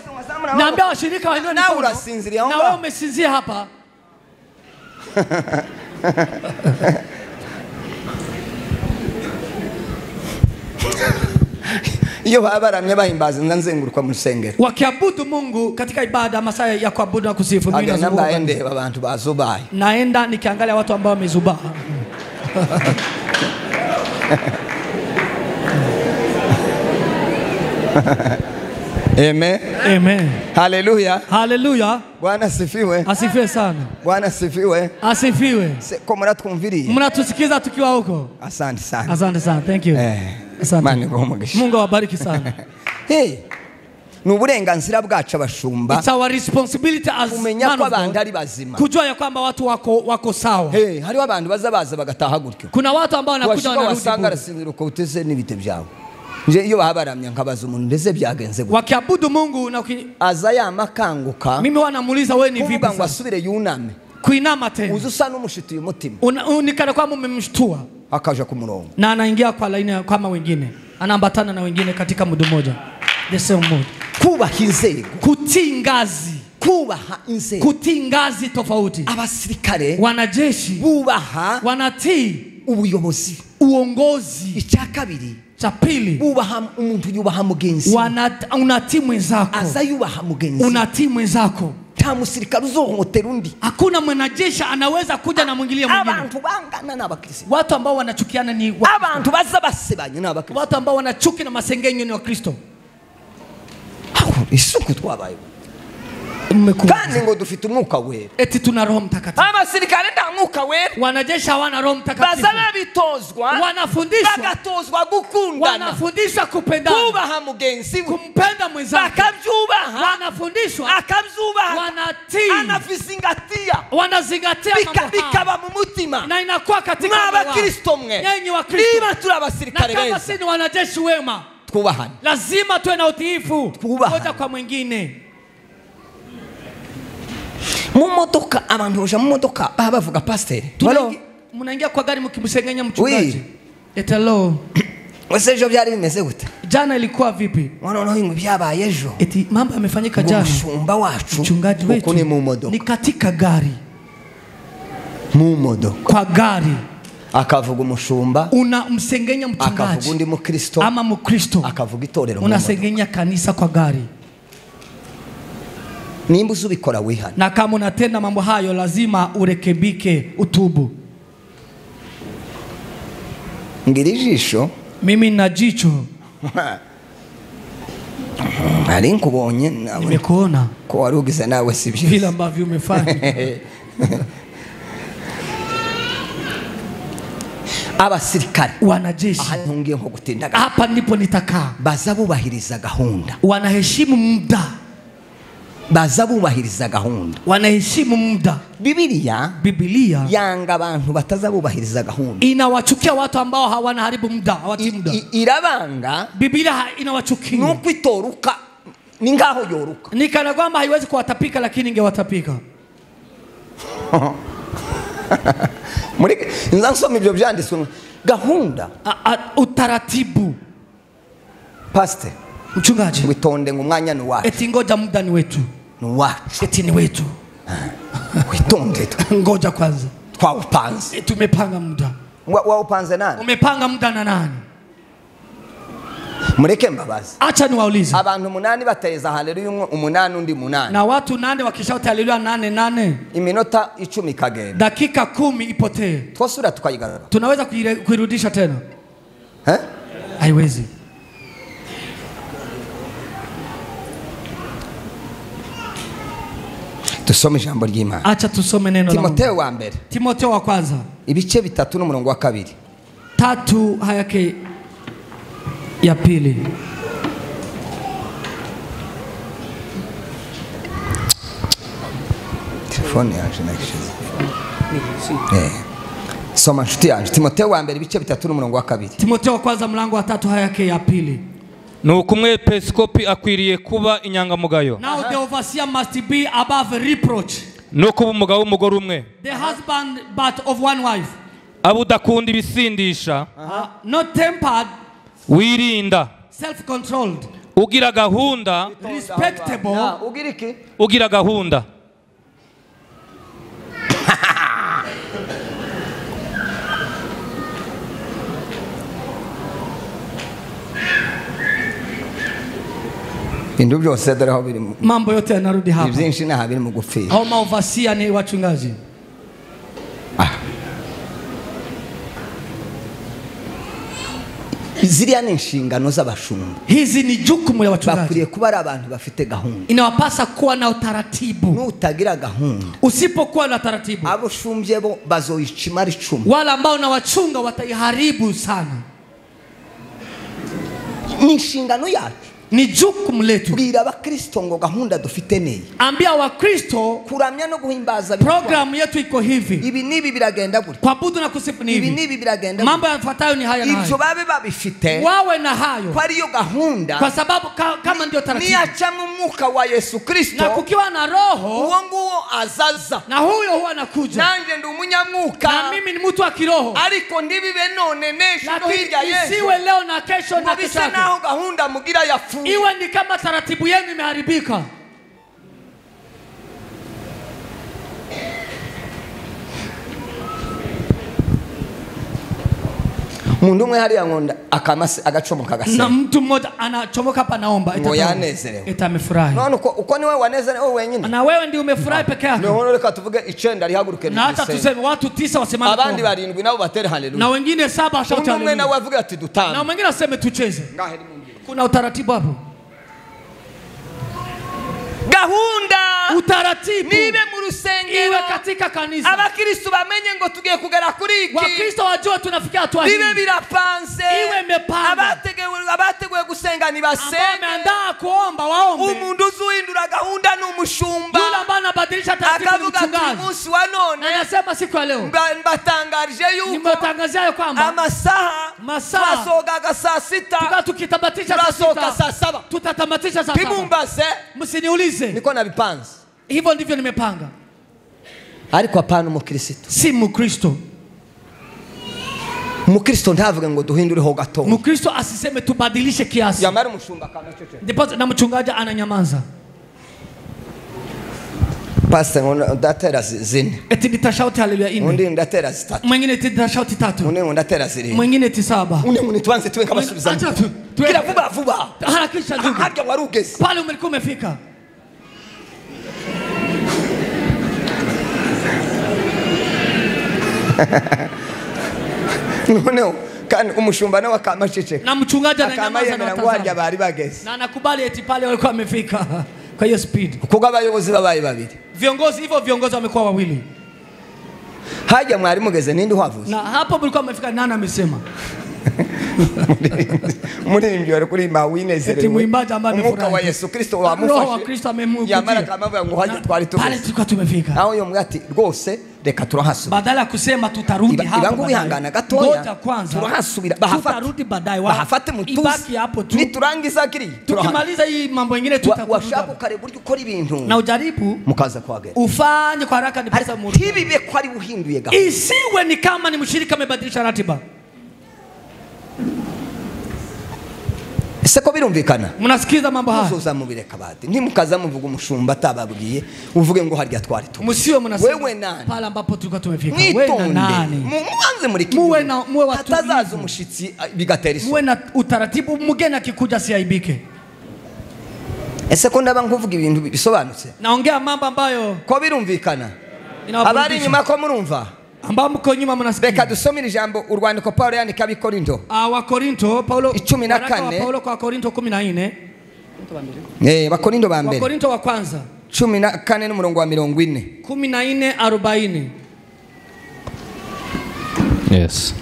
Naambia washirika wengine na urasinziria na wewe umesinzia hapa. Iyo babaramye bahimbaza nzenguruka mu rusengero. Wakiabudu Mungu katika ibada, masaa ya kuabudu na kusifu, mimi nazunguka ende abantu bazubaye. Naenda nikiangalia watu ambao wamezubaa. Amen. Amen. Hallelujah. Hallelujah. Bwana asifiwe. Asifiwe sana. Bwana asifiwe. Asifiwe. Kwa mnatukumviria. Mnatusikiza tukiwa huko. Asante sana. Asante sana. Thank you. Asante. Mungu awabariki sana. Hey. Nuburenganzira bwacu abashumba. It's our responsibility as kumenya ko abantu ari bazima. Kujua ya kwamba watu wako sawa. Hey, hariho abantu baza bagataha gutyo. Kuna watu ambao wanakuja wanarudi. Wasanga rasinzira ko uteze n'ibite byawe. Nje iyo bahabaramya nkabaza umuntu ndeze byagenze gute. Wakiabudu Mungu na aza yamakanguka. Mimi wanamuuliza wewe ni vipi? Kuvuga ngo asubire yuname. Kuinama tena. Uzusa n'umushituye umutima. Unikana kwa mmemshtua. Akaja ku murongo. Na anaingia kwa laini kama wengine. Anaambatana na wengine katika mudu moja. The same mode. Kubaha inzego. Kutii ngazi. Kubaha inzego. Kutii ngazi tofauti. Abasirikare. Wanajeshi. Bubaha. Wanatii. Ubuyobozi. Uongozi. Icya kabiri. Cha pili. Bubaha umuntu yubaha mugenzi. Unatii mwenzako. Aza yubaha mugenzi. Unatii mwenzako. Ta musirikare uzohotera undi. Hakuna mwanajeshi anaweza kuja na mwingilie mwingine. Abantu bangana n'abakristo. Watu ambao wanachukiana ni abantu baza basebanye n'abakristo. Watu ambao wanachuki na masengenyo ni Wakristo. Isuku twabaye. Kandi ngo dufite umwuka wera. Eti tuna Roho Mtakatifu. Abasirikare nda mwuka wera. Wanajeshi hawana Roho Mtakatifu. Baza bitozwa. Wanafundishwa. Bagatozwa gukundana. Wanafundishwa kupendana. Kubaha mugenzi. Kumpenda mwenzake. Bakabyubaha. Wanafundishwa. Akabyubaha. Wanatii. Anafizingatia. Wanazingatia mambo haya. Bikaba mu mutima. Na inakuwa katika moyo wao. Kristo mwe. Nyinyi wa Kristo. Niba turi abasirikare beza. Na kama sisi wanajeshi wema. Twubahane. Lazima tuwe na utiifu. Mmoja kwa mwingine. Mumodoka abantu boja mumodoka bavuga pastor. Munaingia kwa gari mkimsengenya mchungaji. Etalo. Wese ejo byari bimeze gute? Jana ilikuwa vipi? Noneho ingo byabaye ejo. Eti mambo yamefanyika jana. Mushumba wacu. Mchungaji wetu. Ni mumodoka. Ni katika gari. Mumodoka. Kwa gari. Akavuga umushumba. Unamsengenya mchungaji. Akavuga undi mukristo. Ama mukristo. Akavuga itorero. Unasengenya kanisa kwa gari. Nimba uzubikora wihana. Na kama unatenda mambo hayo lazima urekebike, utubu. Ngirijisho. Mimi na jicho. Ari nkubonye nawe. Nimekuona. Ko warugize nawe sibyo. Vile ambavyo umefanya. Abasirikare. Wanajeshi. Aha ntungiye nko gutindaga. Hapa ndipo nitakaa. Baza bubahiriza gahunda. Wanaheshimu muda. Baza bubahiriza gahunda. Wanaheshimu muda. Biblia yanga abantu batazabubahiriza gahunda. Inawachukia watu ambao hawana haribu muda, hawati muda. Irabanga. Biblia inawachukia. Nuko itoruka ni ngaho yoruka. Ni kana kwamba haiwezi kuwatapika lakini ingewatapika. Muri nzansoma ibyo byanditswe gahunda. Utaratibu. Pastor. Mchungaji. Witonde ngumwanya ni wacu. Eti ngoja muda ni wetu. Ni wacu. Eti ni wetu. Witonde. Ngoja kwanza. Twaupanze. Tumepanga muda. Waupanze nani? Umepanga muda na nani? Mureke mbabazi. Acha niwaulize. Abantu 8 bateza haleluya 8 undi 8. Na watu 8 wakishauta haleluya 8. Iminota 10 kagenda. Dakika 10 ipotee. Twasura tukayigarura. Tunaweza kuirudisha tena? Haiwezi. Tusome ijambo ry'Imana. Acha tusome neno la Timotheo wa mbere. Timotheo wa kwanza. Ibice 3 n'umurongo wa 2. 3 hayake ya pili. Telefone yaje nakishize. Soma nshuti yanjye Timoteyo wa mbere ibice 3 n'umurongo wa 2. Timoteyo wa kwanza mlango wa 3 aya yake ya pili. Nuko umwepiskopi akwiriye kuba inyangamugayo. Now the overseer must be above reproach. No kuba umugabo w'umugore umwe. The husband but of one wife. Abudakunda ibisindisha. Not tempered. Wirinda. Self-controlled. Ugira gahunda. Respectable. Ugira iki? Ugira gahunda. Bindu byose dore aho biri mambo yote yanarudi hapa. Byinshi naha biri mu gufira. Hao maovasia ni wachungaji. Ziriya ni inshingano z'abashumba. Hizi ni jukumu ya wachungaji. Bakuriye kuba ari abantu bafite gahunda. Inawapasa kuwa na utaratibu. Nutagira gahunda, usipokuwa na taratibu, abashumbye bo bazoyicimara icumu. Wala ambao na wachunga wataiharibu sana. Ni inshingano yacu. Ni jukumu letu. Bwira abakristo ngo gahunda dufite neyi. Ambia wakristo kuramya no guhimbaza program yetu iko hivi. Ibi nibi biragenda gutya. Kuabudu na kusifu ni hivi. Ibi nibi biragenda. Mambo yafuatayo ni haya na haya. Ibyo babe babifite. Wawe na hayo. Kwa hiyo gahunda. Kwa sababu kama ndio taratibu. Ni acha mu mwuka wa Yesu Kristo. Na kukiwa na roho. Uwo nguwo azaza. Na huyo huwa anakuja. Nanje ndi umunyamwuka. Na mimi ni mtu wa kiroho. Ariko ndibibe none nesho no hirya Yesu. Isiwe leo na kesho na kesho. Bisa naho gahunda mugira yafu. Iwe ni kama taratibu yenu imeharibika. Mundu umwe hari yangonda akamase agacomoka gase. Na mtu mmoja anachomoka hapa naomba itamefurahi. None uko niwe wanezere wewe wenyine. Na wewe ndio umefurahi peke yako. None reka tuvuge 9 rihaguruke. Na hata tuseme watu 9 wasemane. Abandi 7 nabo batere haleluya. Na wengine 7 washauta haleluya. Umwe na wavuga ati dutana. Na mwingine aseme tucheze. Kuna utaratibu hapo. Gahunda utaratibu nibe mu rusengero iwe katika kanisa. Abakristo bamenye ngo tugiye kugera kuri iki. Wakristo wajua tunafikia hatua hii. Nibe birapanze. Iwe imepanga. Abateguye gusenga ni basenge. Ameandaa kuomba waombe. Umuntu uzuhindura gahunda ni umushumba. Yule ambaye anabadilisha taratibu ni mchungaji. Akavuga umunsi wa none. Anasema siku ya leo. Mbatangarije yuko. Nimetangazia kwamba amasaha twasogaga saa 6. Tukitamatisha saa 7. Tutatamatisha saa 7. Timumbase. Msiniulize. Niko na bipanze. Hivyo ndivyo nimepanga. Ariko hapana umukristo. Si mukristo. Mukristo ndavuga ngo duhindure ho gato. Mukristo asiseme tubadilishe kiasi. Yamara umushumba kama chochote. Ndipo na mchungaji ananyamaza. Pastor ndatera zine. Eti nitashauti haleluya 4. Undi ndatera 3. Mwingine eti nitashauti 3. Undi ndatera 0. Mwingine eti 7. Undi tuanze tuwe kama subizana. Kila vuba. Harakisha ndugu. Haja warugeze. Pale umekuwa umefika. None kan umushumba nawe akamacece. Na mchungaji ananyamaza na atazama. Bari bageze. Na nakubali eti pale walikuwa wamefika. Kwa hiyo speed. Kuko abayobozi babaye babiri. Viongozi wamekuwa wawili. Haja mwari mugeze nindi wavuze. Na hapo mlikuwa mmefika nani amesema? Muri ndio kuri mawinezere. Eti muimbaji ambaye amefurahi. Wa Yesu Kristo wamufashe. Roho wa Kristo amemhukujia. Yamara kama ngo haje twari tuvuze. Pale tulikuwa tumefika. Naho yo mwati rwose reka turahasubira. Badala kusema tutarudi hapa. Ibangu bihangana gatoya. Ngoja kwanza. Turahasubira. Tutarudi baadaye. Bahafate mutuzi. Ibaki hapo tu. Niturangiza kiri. Tukimaliza hii mambo mengine tutarudi. Washaka kare buryo ukora ibintu. Na ujaribu mukaza kwagera. Ufanye kwa haraka ni pesa muri. Hivi bibe kwa ari buhinduye gahunda. Isiwe ni kama ni mshirika amebadilisha ratiba. Seko birumvikana. Mnasikiza mambo haya. Uzoza mubireka bati. Ntimukaza muvuga umushumba atababwiye uvuge ngo harya twari tu. Musiwe mnasikiza. Wewe nani? Pale ambapo tulikuwa tumefika. Wewe na nani? Muanze muri kitu. Muwe watu. Hatazaza umushitsi bigatera iso. Muwe na utaratibu mugeni akikuja siaibike. Ese ko ndaba nkuvuga ibintu bisobanutse. Naongea mambo ambayo ko birumvikana. Abari nyuma ko murumva. Ambao mko nyuma mnasikia. Beka dusomira ijambo urwandiko Paulo yandika bikorinto. Wa Korinto Paulo 14. Paulo kwa Korinto 14. Bakorinto ba mbere. Wakorinto wa kwanza 14 n'umurongo wa 40. 14:40. Yes.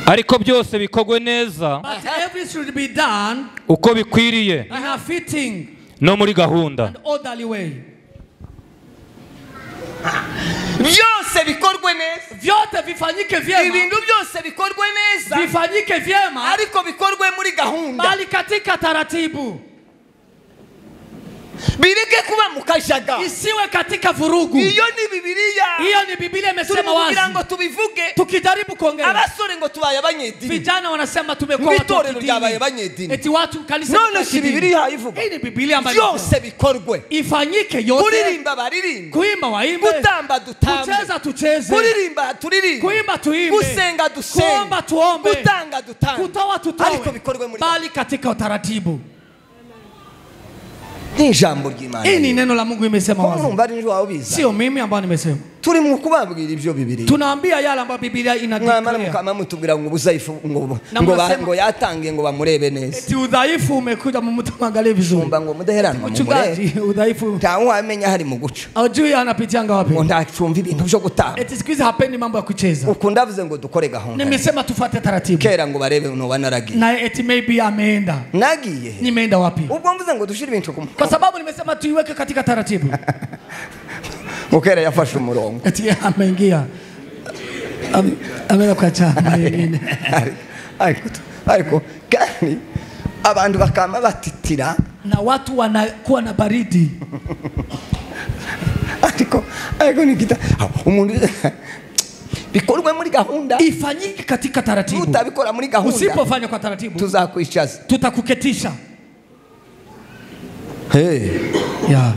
Ariko byose bikogwe neza. But everything should be done uko bikwiriye. In a fitting. No muri gahunda. And orderly way. byose bikorwe neza, vyote vifanyike vyema, ibintu byose bikorwe neza, vifanyike vyema, ariko bikorwe muri gahunda, bali katika taratibu. bireke kuba mukajaga, Isiwe katika vurugu. iyo ni Bibiliya, Hiyo ni Biblia imesema wazi. kugira ngo tubivuge, Tukijaribu kuongea, abasore ngo tubaye abanyedini, vijana wanasema tumekuwa watu wa itorero ryabaye kidini. abanyedini. Eti watu kanisa None si Bibiliya ivuga, hii ni Biblia ambayo byose bikorwe, ifanyike yote. kuririmba baririmbe, Kuimba waimbe, gutamba dutambe, kucheza tucheze, kuririmba turirimbe, kuimba tuimbe, gusenga dusenge, kuomba tuombe, gutanga dutange, kutoa tutoe, ariko bikorwe muri bali katika utaratibu. ni ijambo ry'Imana. Hii ni neno la Mungu imesema wazi. Urumva ari njye wabiza, Sio mimi ambao nimesema. turi mu kubabwira ibyo Bibiliya. Tunaambia yale ambayo Biblia Mwamara inadeclare. mukama mutubwira ngo ubuzaifu Na mnasema- ngo yatangiye ngo bamurebe neza. Eti udhaifu umekuja mumwangalie vizuri. Umba ngo mudaheranwa mumurebe. Mchungaji, udhaifu Ntawe wamenya hari mu guca. hajui anapitianga wapi. Ngo ntacumva ibintu byo gutanga. Eti siku hizi hapendi mambo ya kucheza. Uko ndavuze ngo dukore gahunda. Nimesema tufuate taratibu. Kera ngo barebe no wanaragiye. Na eti maybe ameenda. Nagiye. Nimeenda wapi? Ubwo mvuze ngo dushire ibintu ku Kwa sababu nimesema tuiweke katika taratibu. Ukera yafashe umurongo. Eti ameingia. Ameenda kwa chama yengine. Ariko kandi abantu bakama batitira, Na watu wanakuwa na baridi. ariko nikita umuntu bikorwe muri gahunda, Ifanyike katika taratibu. utabikora muri gahunda Usipofanya kwa taratibu, tuzakwishaza. tutakuketisha. Hey. Yeah.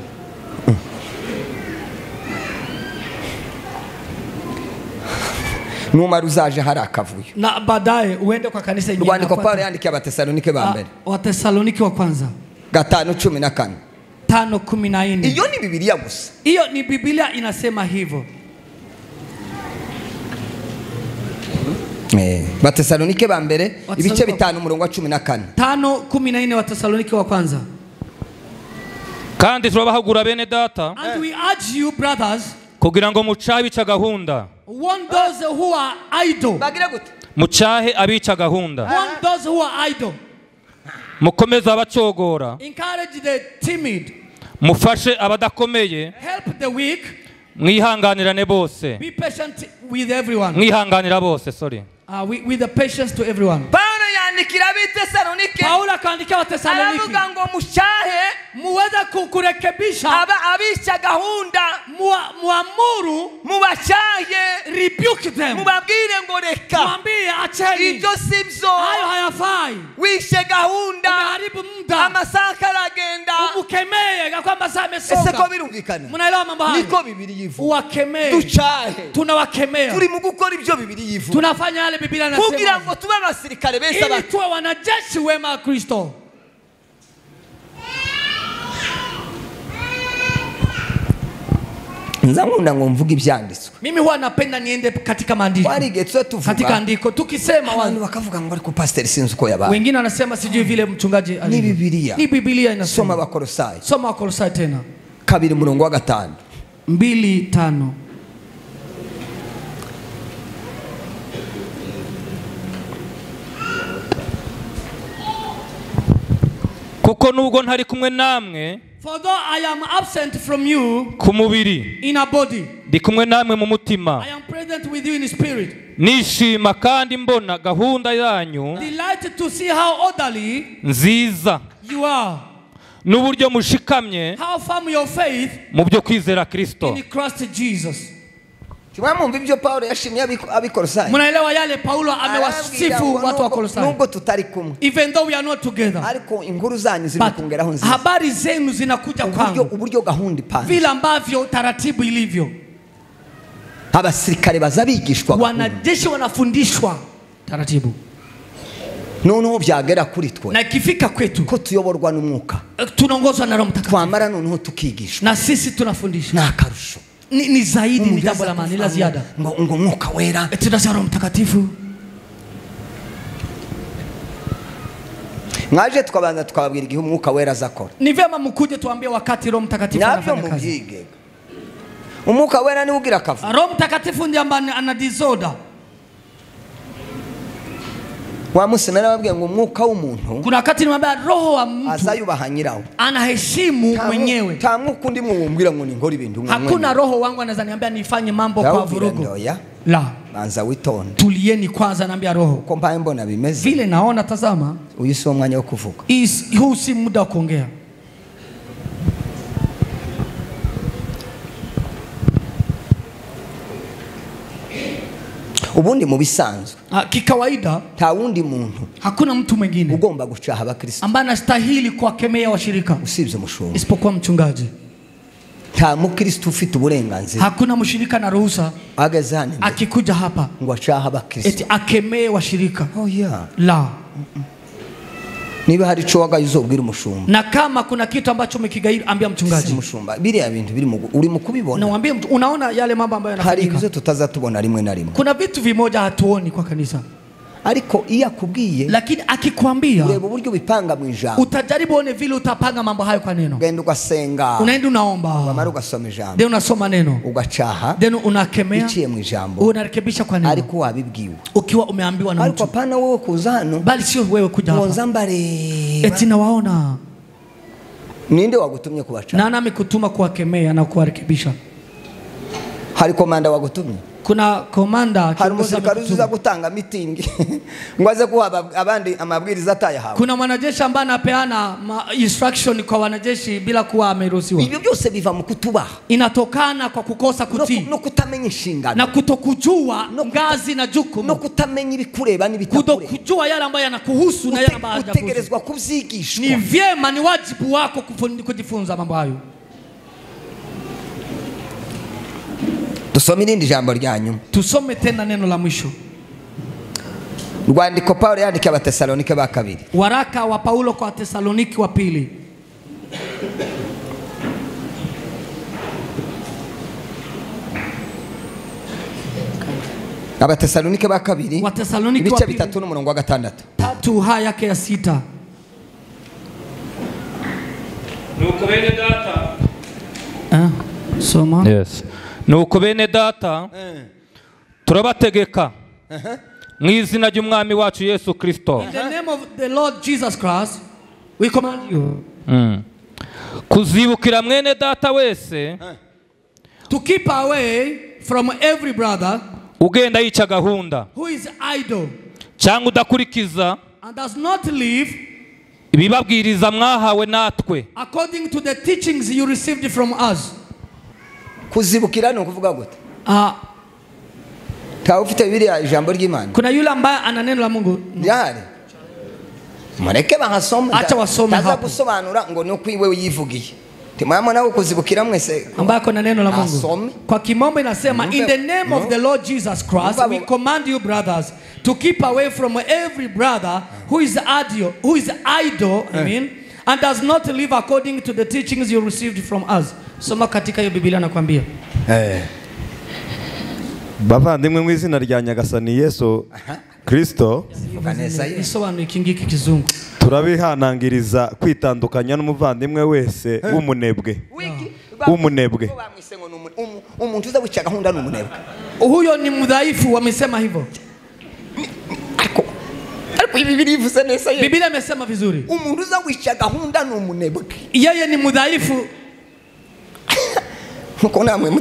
Numara uzaje hari akavuyo. Na baadaye uende kwa kanisa nyingine. Rwandiko Paulo yandikiye Abatesalonike ba mbere Wathesalonike wa kwanza 5:14. 5:14. Iyo ni Bibiliya gusa. Hiyo ni Biblia inasema hivyo. Batesalonike ba mbere ibice 5 umurongo wa 14. 5:14 Wathesalonike wa kwanza. kandi turabahagura bene data And we urge you brothers, kugira ngo mucahe abica gahunda, warn those who are idle. Bagire gute? mucahe abica gahunda, Warn those who are idle. mukomeze abacogora, Encourage the timid. mufashe abadakomeye, Help the weak. mwihanganirane bose, Be patient with everyone. mwihanganira bose, sorry. With the patience to everyone. Paulo yandikira Abatesalonike, Paulo akaandikia Wathesalonike, aravuga ngo mushahe muweze kurekebisha, abica gahunda, muamuru, mubashahe, rebuke them. mubabwire ngo reka Mwambie acheni. ibyo sibyo, Hayo hayafai. wishe gahunda, Umeharibu muda. amasaka aragenda. Umukemee kwamba saa Ese ko amesonga. birumvikana? Mnaelewa mambo haya? Niko Bibiliya ivuga. Uwakemee. Ducahe, Tunawakemea. turi mu gukora ibyo Bibiliya ivuga, Tunafanya yale Biblia kugira inasema. ngo tube abasirikare beza Ili tuwe wanajeshi wema wa Kristo. nzamunda ngo mvuge ibyanditswe. Mimi huwa napenda niende katika maandiko. Warige tso tuvuga. Katika andiko tukisema Abantu bakavuga ngo ariko pastor sinzi uko yabaye. wengine wanasema sijui vile mchungaji Ni Bibiliya. Ni Biblia Soma inasema. Abakolosayi Soma Wakolosai tena 2 umurongo wa 5. 2:5. kuko nubwo ntari kumwe namwe For though I am absent from you ku mubiri, in a body, ndi kumwe namwe mu mutima, I am present with you in spirit. nishima kandi mbona gahunda yanyu Delighted to see how orderly nziza you are, n'uburyo mushikamye how firm your faith mu byo kwizera Kristo. in Christ Jesus. Mwamumva ibyo Paulo yashimye Abakolosayi. Mnaelewa yale Paulo amewasifu watu wa Kolosai. Nubwo tutari kumwe, Even though we are not together, ariko inkuru zanyu ziri but kungeraho nziza. habari zenu zinakuja kwangu Uburyo gahunda ipanze. vile ambavyo taratibu ilivyo. Abasirikare baza bigishwa, Wanajeshi wanafundishwa taratibu. noneho byagera kuri twe Na ikifika kwetu ko tuyoborwa n'umwuka, tunaongozwa na Roho Mtakatifu. twamara noneho tukigishwa, Na sisi tunafundisha. na akarusho. Ni zaidi, ni jambo la maana, ni la ziada. ngo umwuka wera, Tunasema Roho Mtakatifu. mwaje tukabanza tukababwira igihe umwuka wera azakora. Ni vyema mkuje tuambie wakati Roho Mtakatifu Nabyo anafanya kazi. mubyige. Umwuka wera niwe ugira akavu. Roho Mtakatifu ndiye ambaye ana disorder. wa musemera babwiye ngo umwuka w'umuntu kuna wakati nimwambia roho wa mtu azayubaha nyirawo anaheshimu mwenyewe. Nta mwuka undi mubumbwira ngo ni ngori ibintu Hakuna roho wangu anaweza niambia nifanye mambo kwa vurugu. La, banza witonde. Tulieni kwanza, naambia roho Ko mbaye mbona bimeze vile naona. Tazama, uyu si umwanya wo kuvuga, huu si muda wa kuongea. ubundi mu bisanzwe kikawaida nta wundi muntu hakuna mtu mwingine ugomba gucaha abakristo ambaye anastahili kuwakemea washirika usibye mushumba, isipokuwa mchungaji. nta mukristo ufite uburenganzira, hakuna mshirika na ruhusa ageze hano akikuja hapa ngo acaha abakristo eti akemee washirika. La. Niba hari cyo wagayizo ubwira umushumba, na kama kuna kitu ambacho umekigairi ambia mchungaji. Si mushumba biriya bintu biri uri mu kubibona, naambie unaona yale mambo ambayo yanafanyika. Hari ibyo tutazatubona rimwe na rimwe, kuna vitu vimoja hatuoni kwa kanisa, ariko iyo akubwiye, lakini akikwambia ureba uburyo bipanga mu ijambo, utajaribu one vile utapanga mambo hayo kwa neno. Genda ugasenga, unaenda unaomba, wamara ugasoma ijambo, then unasoma neno, ugacaha, then unakemea, iciye mu ijambo, unarekebisha kwa neno, ariko wabibwiwe, ukiwa umeambiwa na mtu. Ariko pana wewe kuzano, bali sio wewe kuja hapa Nzambare eti nawaona. Ninde wagutumye kubacha? Na nami kutuma kuwakemea na kuwarekebisha. Hari komanda wagutumye? Kuna komanda, hari umusirikare uza gutanga meeting ngwaze kuha abandi amabwiriza ataye hawe. Kuna mwanajeshi ambaye anapeana instruction kwa wanajeshi bila kuwa ameruhusiwa. Ibyo byose biva mu kutubaha, inatokana kwa kukosa kutii no kutamenya inshingano na kutokujua ngazi na jukumu, no kutamenya ibikureba n'ibitakure, kutokujua yale ambayo yanakuhusu na yale ambayo hayakuhusu. Utegerezwa kuvyigishwa. Ni vyema, ni wajibu wako kujifunza mambo hayo. Tusome irindi jambo ryanyu. Tusome tena neno la mwisho. Rwandiko Paulo yandikiye Abatesalonike ba kabiri. Waraka wa Paulo kwa Tesaloniki wa pili. Abatesalonike ba kabiri. Watesaloniki wa pili. Ibice 3 n'umurongo wa 6. 3 haya yake ya 6. Nuko bene data. Soma. Yes. Nuko bene data turabategeka mu izina ry'umwami wacu Yesu Kristo. In the name of the Lord Jesus Christ we command you kuzibukira mwene data wese to keep away from every brother ugenda yica gahunda who is idle cyangwa udakurikiza and does not live ibibabwiriza mwahawe natwe according to the teachings you received from us. Kuzibukira no kuvuga gute? Ka ufite Bibiliya ijambo ry'Imana. Kuna yule ambaye ana neno la Mungu. Yari. Mureke bahasoma. Acha wasome hapo. Taza gusobanura ngo no kwiwe yivugiye. Timama nawe kuzibukira mwese. Ambaye kuna neno la Mungu. Kwa kimombo inasema in the name of the Lord Jesus Christ we command you brothers to keep away from every brother who is idle, and does not live according to the teachings you received from us. Soma katika hiyo Biblia nakwambia. Bavandimwe mu izina rya Nyagasani Yesu Kristo, isobanura ikingiki kizungu. Turabihanangiriza kwitandukanya n'umuvandimwe wese w'umunebwe. Umunebwe. Umuntu uza wica gahunda n'umunebwe. Huyo ni mdhaifu, wamesema hivyo. Biblia imesema vizuri. Umuntu uza wica gahunda n'umunebwe. Yeye ni mdhaifu. Muko namwe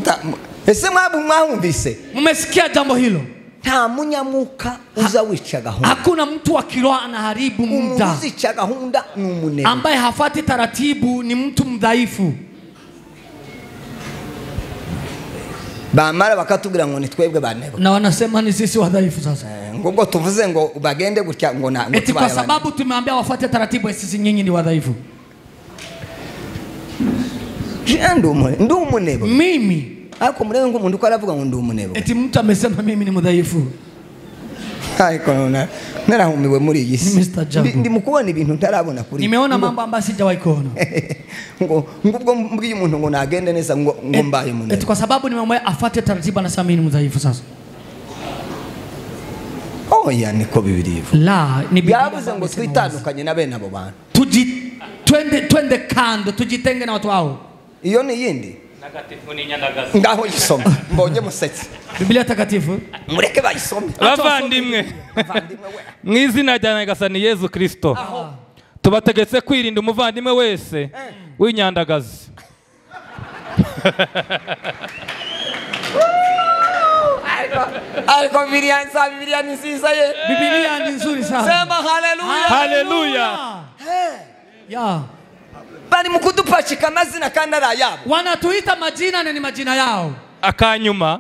ese mwumvise? Mmesikia jambo hilo? Nta munyamuka uza wica gahunda. Hakuna mtu wa kiroho anaharibu muda. Uzica gahunda n'umunebwe. Ambaye hafati taratibu ni mtu mdhaifu. Bamara bakatubwira ngo ni twebwe banebwe. Na wanasema ni sisi wadhaifu sasa. Ngubwo tuvuze ngo bagende gutya ngo na eti kwa sababu tumeambia wafuate taratibu, sisi nyinyi ni wadhaifu. Ndu umunebwe. Mimi ariko murebe ngo umuntu ko aravuga ngo ndu umunebwe. Eti mtu amesema mimi ni mdhaifu. Ariko narahumiwe muri iyi si. Ndi mukubona ibintu ntarabona kuri. Nimeona mambo ambayo sijawahi kuona. Ngubwo mbwiye umuntu ngo nagende neza ngo mbaye umunebwe. Eti kwa sababu nimemwambia afuate taratibu anasema mimi ni mdhaifu sasa. Oya niko Biblia. La, ni Biblia. Yavuze ngo twitandukanye na bene abo bantu. Twende kando, tujitenge na watu hao. Iyo ni yindi. Nagatifu ni nyandagazi. Ngaho yisoma mbonye musetse. Biblia takatifu. Mureke bayisome. Bavandimwe. Mu izina rya Nyagasani Yesu Kristo. Tubategetse kwirinda umuvandimwe wese w'inyandagazi. Ariko Biblia ni nziza ye. Biblia ni nzuri sana. Sema haleluya. Haleluya. Ya. Bari mukudupachika amazina kandi ari ayabo. Wanatuita majina na ni majina yao. Akanyuma.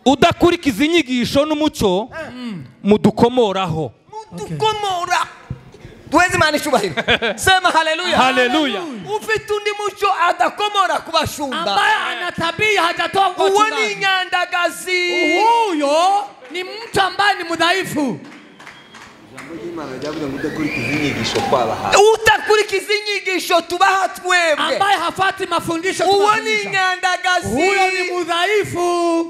Udakurikiza inyigisho n'umuco mudukomoraho. Mudukomora. Tuwezi maanisha ubahiro. Sema haleluya. Haleluya. Ufite undi muco adakomora kubashumba. Ambaye ana tabia hajatoa kwa wachungaji. Uwo ni nyandagazi. Huyo ni mtu ambaye ni mudhaifu. Utakurikiza inyigisho tubaha twebwe. Ambaye hafati mafundisho tubaha. Uwo ni nyandagazi. Huyo ni mudhaifu.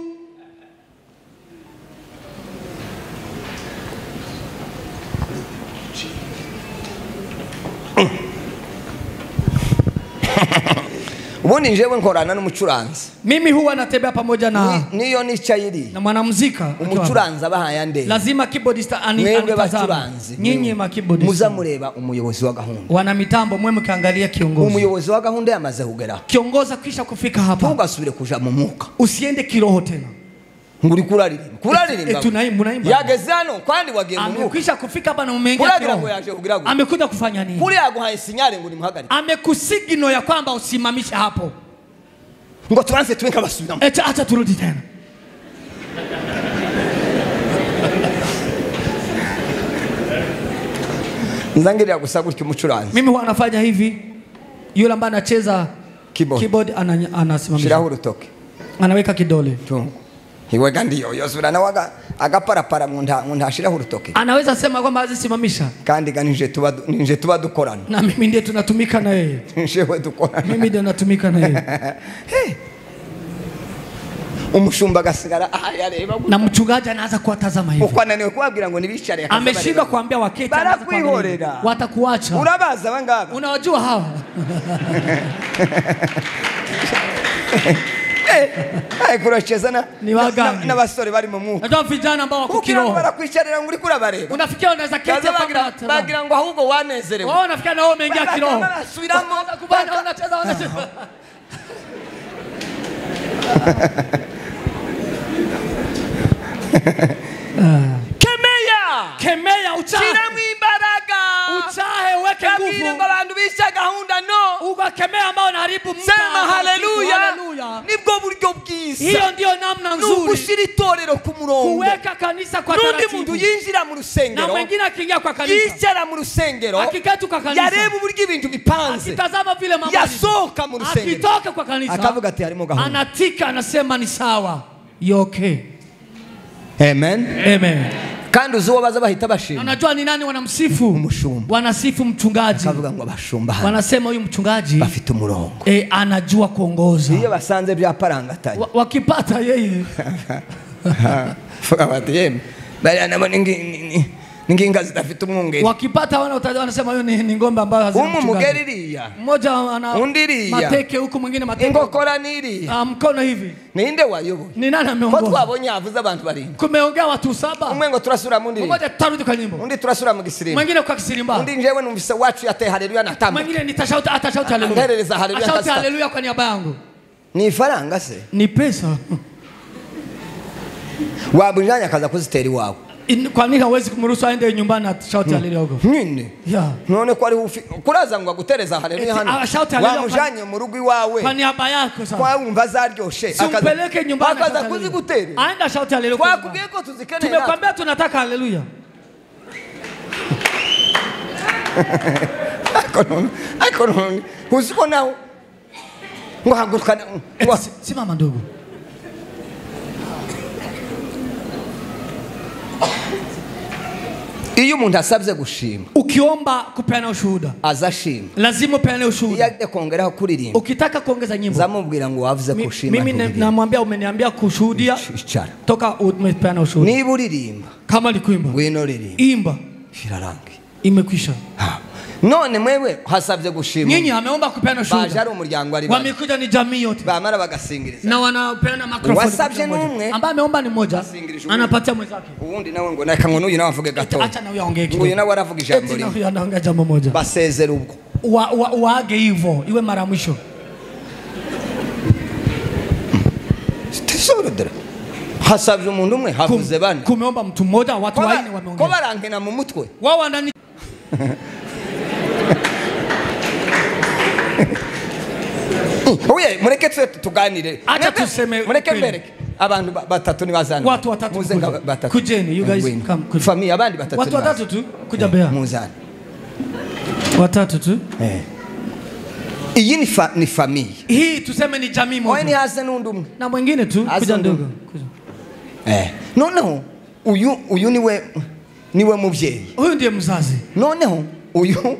Ubundi njewe nkorana n'umucuranzi. Mimi huwa natembea pamoja na niyo nichayiri na mwanamuzika. Umucuranzi abahaye ande. Lazima keyboardista anitazama. Nyinyi ma keyboardista muza mureba umuyobozi wa gahunda. Wana mitambo mwe mkaangalia kiongozi. Umuyobozi wa gahunda yamaze kugera. Kiongoza kisha kufika hapa. Ntugasubire kuja mu mwuka. Usiende kiroho tena. Nguri kuraririmba. Tunaimba. Yageze hano kwandi wagiye mu mwuka. Amekwisha kufika hapa na umeingia kiroho. Amekuja kufanya nini? Kuri yaguhaye sinyale ngo nimuhagarike. Amekusigno ya kwamba usimamishe hapo. Ngo tuanze tuweka basubiramo. Acha turudi tena. Nzangiria gusagurika umucuranzi. Mimi huwa nafanya hivi. Yule ambaye anacheza keyboard anasimamisha. Shiraho urutoke. Anaweka kidole. Hiwega ndiyo yosura na agaparapara munda shiraho urutoke. Anaweza sema kwamba azisimamisha. Kandi ninje tuba dukorana. Na mimi ndiye tunatumika na yeye. Njewe dukorana. Mimi ndiye natumika na yeye. Umushumba gasigara yareba. Na mchungaji anaanza kuwatazama hivi. Uko ananiwe kuabwira ngo nibishare. Ameshindwa kuambia waketi. Barakwihorera. Watakuacha. Urabaza bangaba. Unawajua hawa. Kuracheza na basore bari mu mwuka. Ndio vijana ambao wako kiroho. Barakwicarira nguri kurabareba. Unafikia unaweza keti hapa bagira ngo ahubwo wanezerewe. Wao unafikia na wao umeingia kiroho. Subiramo kubana unacheza. Kemea uchahe. Shiramu imbaraga. Uchahe weke nguvu. Kabiri ngo abantu bisha gahunda no. Ugakemea ambao unaharibu mta. Sema haleluya. Nibwo buryo bwiza. Hiyo ndio namna nzuri. Nugushira itorero ku murongo. Kuweka kanisa kwa taratibu. Nundi muntu yinjira mu rusengero. Na mwingine akiingia kwa kanisa. Yicara mu rusengero. Akikatu kwa kanisa. Yareba uburyo ibintu bipanze. Akitazama vile mambo. Yasoka mu rusengero. Akitoka kwa kanisa. Akavuga ati harimo gahunda. Anatika anasema ni sawa. Okay. Amen. Amen. Kandi uzuwa baza bahita bashima. Unajua ni nani wanamsifu? Umushumba. Wanasifu mchungaji. Akavuga ngo abashumba. Wanasema huyu mchungaji bafite umurongo. Anajua kuongoza. Iyo basanze byaparangatanye. Wakipata yeye. Fuka bati yeme. Bali anamo ninginga zitafite umwungeri. Wakipata wanasema huyu ni ngombe ambayo hazina mchungaji. Umugeriria. Mmoja ana undiria. Mateke huko mwingine mateke. Ingokora niri. Mkono hivi. Ninde wayoboye? Ni nani ameongoza? Kwa twabonye avuza abantu bari. Kumeongea watu 7. Umwe ngo turasura mu ndiri. Mmoja tutarudi kwa nyimbo. Undi turasura mu Gisirimba. Mwingine kwa Gisirimba. Undi njewe numvise wacu yate haleluya na tamba. Mwingine nitashauta atashauta haleluya. Ngereza haleluya. Ashauta haleluya kwa niaba yangu. Ni faranga se? Ni pesa. Wabunjanya kaza kuzitera iwawe. Kwa nini hawezi kumruhusu aende nyumbani atashauta haleluya huko? Nini? None ko ari kuraza ngo agutereza haleluya hano. Wamujanye mu rugo iwawe. Kwa niaba yako sasa. Kwa umva zaryoshe akaza nyumbani akaza kuzigutera. Aenda shauta haleluya. Kwa kubwiye ko tuzikeneye. Tumekwambia tunataka haleluya. Akono. Usiko nao. Ngo hagurukana. Simama ndugu. Iyo umuntu asabye gushima, ukiomba kupeana ushuhuda, azashima, lazima upeane ushuhuda. Iyo kongeraho kuririmba, ukitaka kuongeza nyimbo, zamubwira ngo wavuze kushima. Mimi namwambia umeniambia kushuhudia, toka umepeana ushuhuda. Niba uririmba, kama ni kuimba, wino ririmba, imba, shirarangi, imekwisha. none mwewe hasabye gushima nyinyi ameomba kupeana shuhuda baje ari umuryango ari wamekuja ni jamii yote bamara bagasingiriza na wanapeana microphone wasabye numwe ambaye ameomba ni mmoja anapatia mwenzake ubundi nawe ngo naka ngo uyu nawe avuge gato acha na huyo aongee kidogo uyu nawe aravuga ijambo rimwe huyo anaongea jambo moja basezera ubwo waage hivyo iwe mara mwisho tisorodera hasabye umuntu umwe havuze bane kumeomba mtu mmoja watu waine wameongea ko barankena mu mutwe wao wanani oye mureke tuganire acha tuseme mureke mbereke abantu batatu ni bazana watu watatu muze batatu kujeni you guys come familia abandi batatu watu watatu tu kuja bea muzana watatu tu iyi ni familia hii tuseme ni jamii moja wewe ni hasa nundumwe na mwingine tu kuja ndogo noneho uyu niwe mubyeyi huyu ndiye mzazi noneho uyu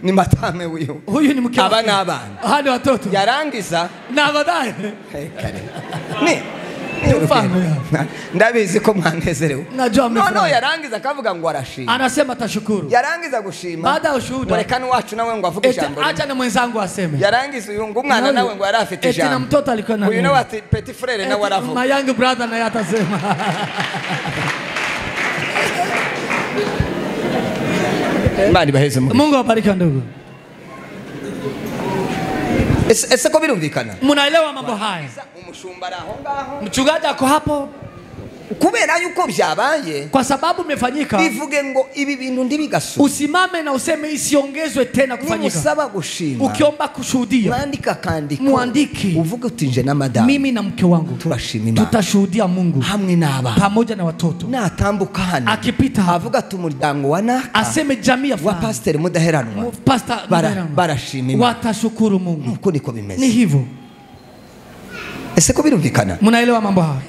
ni matame uyu ni mke aba n'abana hadi watoto yarangiza na baadaye ni mfano ndabizi ko mwangezerewe najua no yarangiza akavuga ngo arashima anasema atashukuru yarangiza gushima baada ya ushuhuda murekani wacu nawe ngo avuge ijambo acha na mwenzangu aseme yarangiza uyu ngo umwana nawe ngo arafite ijambo na mtoto alikuwa na uyu nawe ati petit frère nawe aravuga my young brother naye atasema Mani baheze Mungu awabariki ndugu. Ese ko birumvikana? Munaelewa mambo haya? Umushumba aho ngaho. Mchungaji ako hapo. Kubera yuko byabaye kwa sababu imefanyika bivuge ngo ibi bintu ndibigasu usimame na useme isiongezwe tena kufanyika usaba gushima ukiomba kushuhudia mwandika kandiko muandiki uvuge utinje na madam mimi na mke wangu turashima Imana tutashuhudia Mungu hamwe n'aba pamoja na watoto natambuka hano akipita avuga tumuryango wana aseme jamii ya wa pastor Mudaheranwa barashima watashukuru Mungu uko niko bimeze ni hivyo. Ese ko birumvikana munaelewa mambo haya?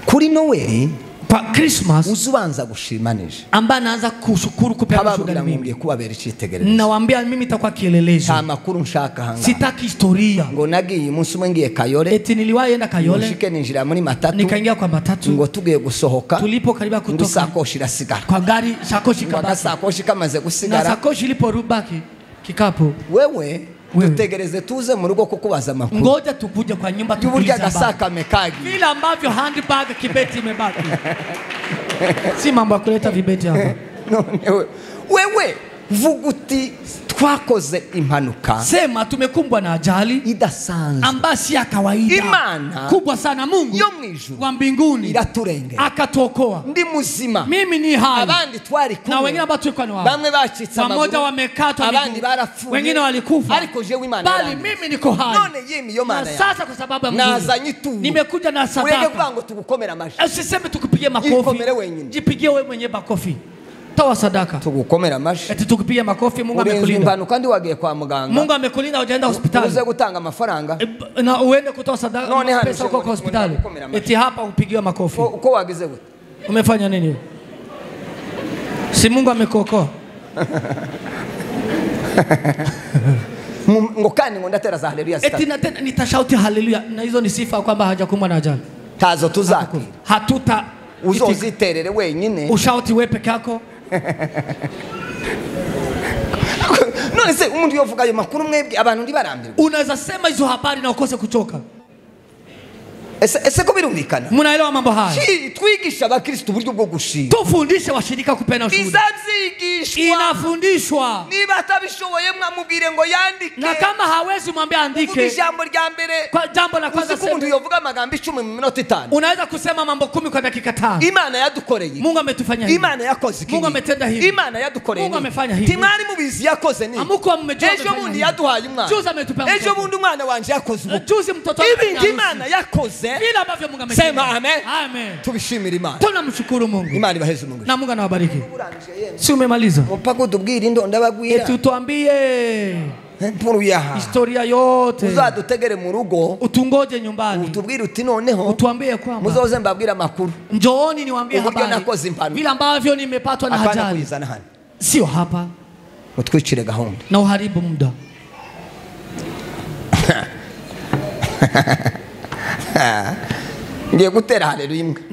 Kuri Noel pa Christmas uzubanza gushimanije amba anaanza kushukuru kupeana shukrani mimi kubabera icitegererezo nawaambia mimi nitakuwa kielelezo nta makuru nshaka hanga sitaki historia ngo nagiye umunsi umwe ngiye Kayole eti niliwahi enda Kayole nishike ninjira muri matatu nikaingia kwa matatu ngo tugiye gusohoka tulipo kariba kutoka sakoshi irasigara kwa gari sakoshi kabaki sakoshi kamaze gusigara na sakoshi iliporubaki kikapu wewe tutegereze tuze mu rugo kukubaza makuru ngoja tukuje kwa nyumba tukuliza gasaka mekagi vile ambavyo handbag kibeti imebaki si mambo ya kuleta vibeti hapa wewe vuguti twakoze impanuka sema tumekumbwa na ajali idasanzwe ambayo si ya kawaida Imana kubwa sana Mungu yo mwijuru wa mbinguni iraturenge akatokoa ndi muzima mimi ni hai abandi twari kumwe na wengine ambao tulikuwa ni wao bamwe bacitse amaguru wamoja wamekatwa abandi barafuye wengine walikufa ariko jewe Imana bali mimi niko hai none yemi yo Mana sasa kwa sababu ya Mungu nazanye tu nimekuja na sadaka urege kubango tugukomera amashi usiseme tukupigie makofi jipigie wewe mwenyewe makofi toa sadaka tugukomera amashi eti tukupigie makofi Mungu amekulinda kandi wagiye kwa muganga Mungu amekulinda ujaenda hospitali uze gutanga amafaranga na uende kutoa sadaka pesa uko kwa hospitali eti hapa upigiwe makofi uko wagize gute umefanya nini si Mungu amekuokoa ngo kandi ngo ndatera za haleluya eti na tena nitashauti haleluya na hizo ni sifa kwamba hajakumbwa na ajali tazo tuzaki hatuta uzoziterere wenyine ushauti wewe peke yako none se umuntu yovuga ayo makuru mwebwe abantu ndibarambirwa unaweza sema hizo habari na ukose kuchoka ese ko birumvikana munaelewa mambo haya twigisha abakristo uburyo bwo gushima tufundishe washirika kupeana ushuhuda izazigishwa inafundishwa niba atabishoboye mwamubwire ngo yandike na kama hawezi mwambie andike ijambo rya mbere kwa jambo la kwanza umuntu yovuga amagambo 10 mu minota 5 unaweza kusema mambo 10 kwa dakika 5 Imana yadukoreye Mungu ametufanya hivi Imana yakoze Mungu ametenda hivi Imana yadukoreye Mungu amefanya hivi timwari mubizi yakoze ni amuko mmejua ejo bundi yaduhaye umwana juzi ametupa ejo bundi umwana wanje yakoze juzi mtoto ibindi Imana yakoze bila ambavyo Mungu ametenda sema amen amen tubishimira Imana tunamshukuru Mungu Imana ibaheze Mungu na Mungu anawabariki si umemaliza mpaka utubwire indo ndabagwira eti tuambie mpuru yaha historia yote uzadutegere mu rugo utungoje nyumbani utubwire uti noneho utuambie kwamba muzoze mbabwira makuru njooni niwaambie habari vile ambavyo nimepatwa na ajali sio hapa utwicire gahunda na uharibu muda ngiye gutera haleluya imbwa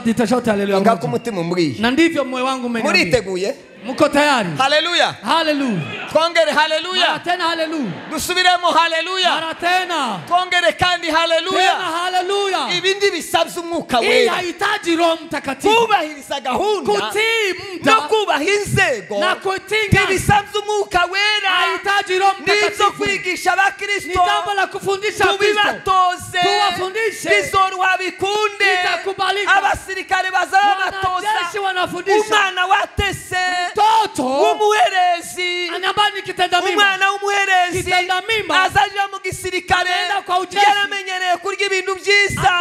nitashauta haleluya ngako umutima umbwiye na ndivyo moyo wangu umeniambia muriteguye Mko tayari? Haleluya. Hallelujah. Twongere haleluya. Mara tena hallelujah. Dusubiremo haleluya. Mara tena. Twongere kandi haleluya. Tena hallelujah. Ibindi bisabye umwuka Hii wera. haitaji Roho Mtakatifu. Kubahiriza gahunda. Kutii muda. No kubaha inzego. Na kutinga. Ibisabye umwuka wera. Haitaji Roho Mtakatifu. Nizo kwigisha abakristo. Ni jambo la kufundisha Kristo. Tubibatoze. Tuwafundishe. Bizoruha bikunde. Itakubalika. Abasirikare bazabatoza. Wanajeshi wanafundisha. Umwana watese. Mtoto. Umuherezi. Anabani kitenda mimba. Umwana w'umuherezi. Kitenda mimba. Azaja mu gisirikare. Anaenda kwa ujeshi. Yaramenyereye kurya ibintu byiza.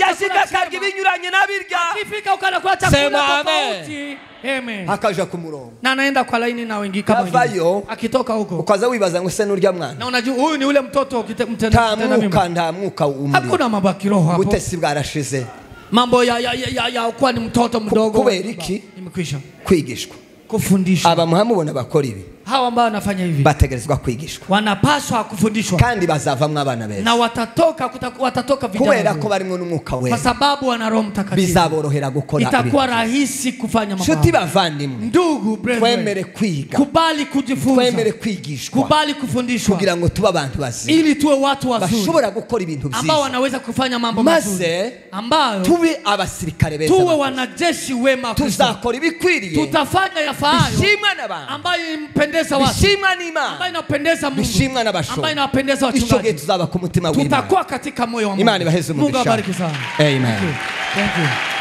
Yashika akarya ibinyuranye n'abirya. Akifika ukanakuwa chakula tofauti. Amen. Akaja ku murongo. Na anaenda kwa laini na wengi kama wengine. Akitoka huko. Ukaza wibaza ngo se n'urya mwana. Na unajua huyu ni ule mtoto mtenda mimba. Nta mwuka umuri. Hakuna mambo ya kiroho hapo. Ubutesi bwarashize. Mambo ya kuwa ni mtoto mdogo. Kubera iki? Imekwisha. Kwigishwa. Kufundishwa. Abamuhamubona bakora ibi. Hawa ambao wanafanya hivi bategerezwa kwigishwa. Wanapaswa kufundishwa. Kandi bazavamwe abana beza. Na watatoka vijana. Kubera ko barimo n'umwuka wera. Kwa sababu wana Roho Mtakatifu. Bizaborohera gukora. Itakuwa rahisi kufanya mambo. Shuti bavandimwe. Ndugu brethren. Twemere kwiga. Kubali kujifunza. Twemere kwigishwa. Kubali kufundishwa. Kugira ngo tuba abantu bazima. Ili tuwe watu wazuri. Bashobora gukora ibintu byiza. Ambao wanaweza kufanya mambo mazuri. Ambao tuwe abasirikare beza. Tuwe wanajeshi wema. Tuzakora ibikwiriye. Tutafanya yafaayo. Bishimwa n'abantu. Ambayo impendeza watu. Bishimwa n'Imana. Ambayo inapendeza Mungu. Bishimwa n'abasho. Ambayo inapendeza wachungaji. Ichoge tuzaba ku mutima w'Imana. Tutakuwa katika moyo wa Mungu. Imana ibaheze umugisha. Mungu abariki sana. Amen. Thank you.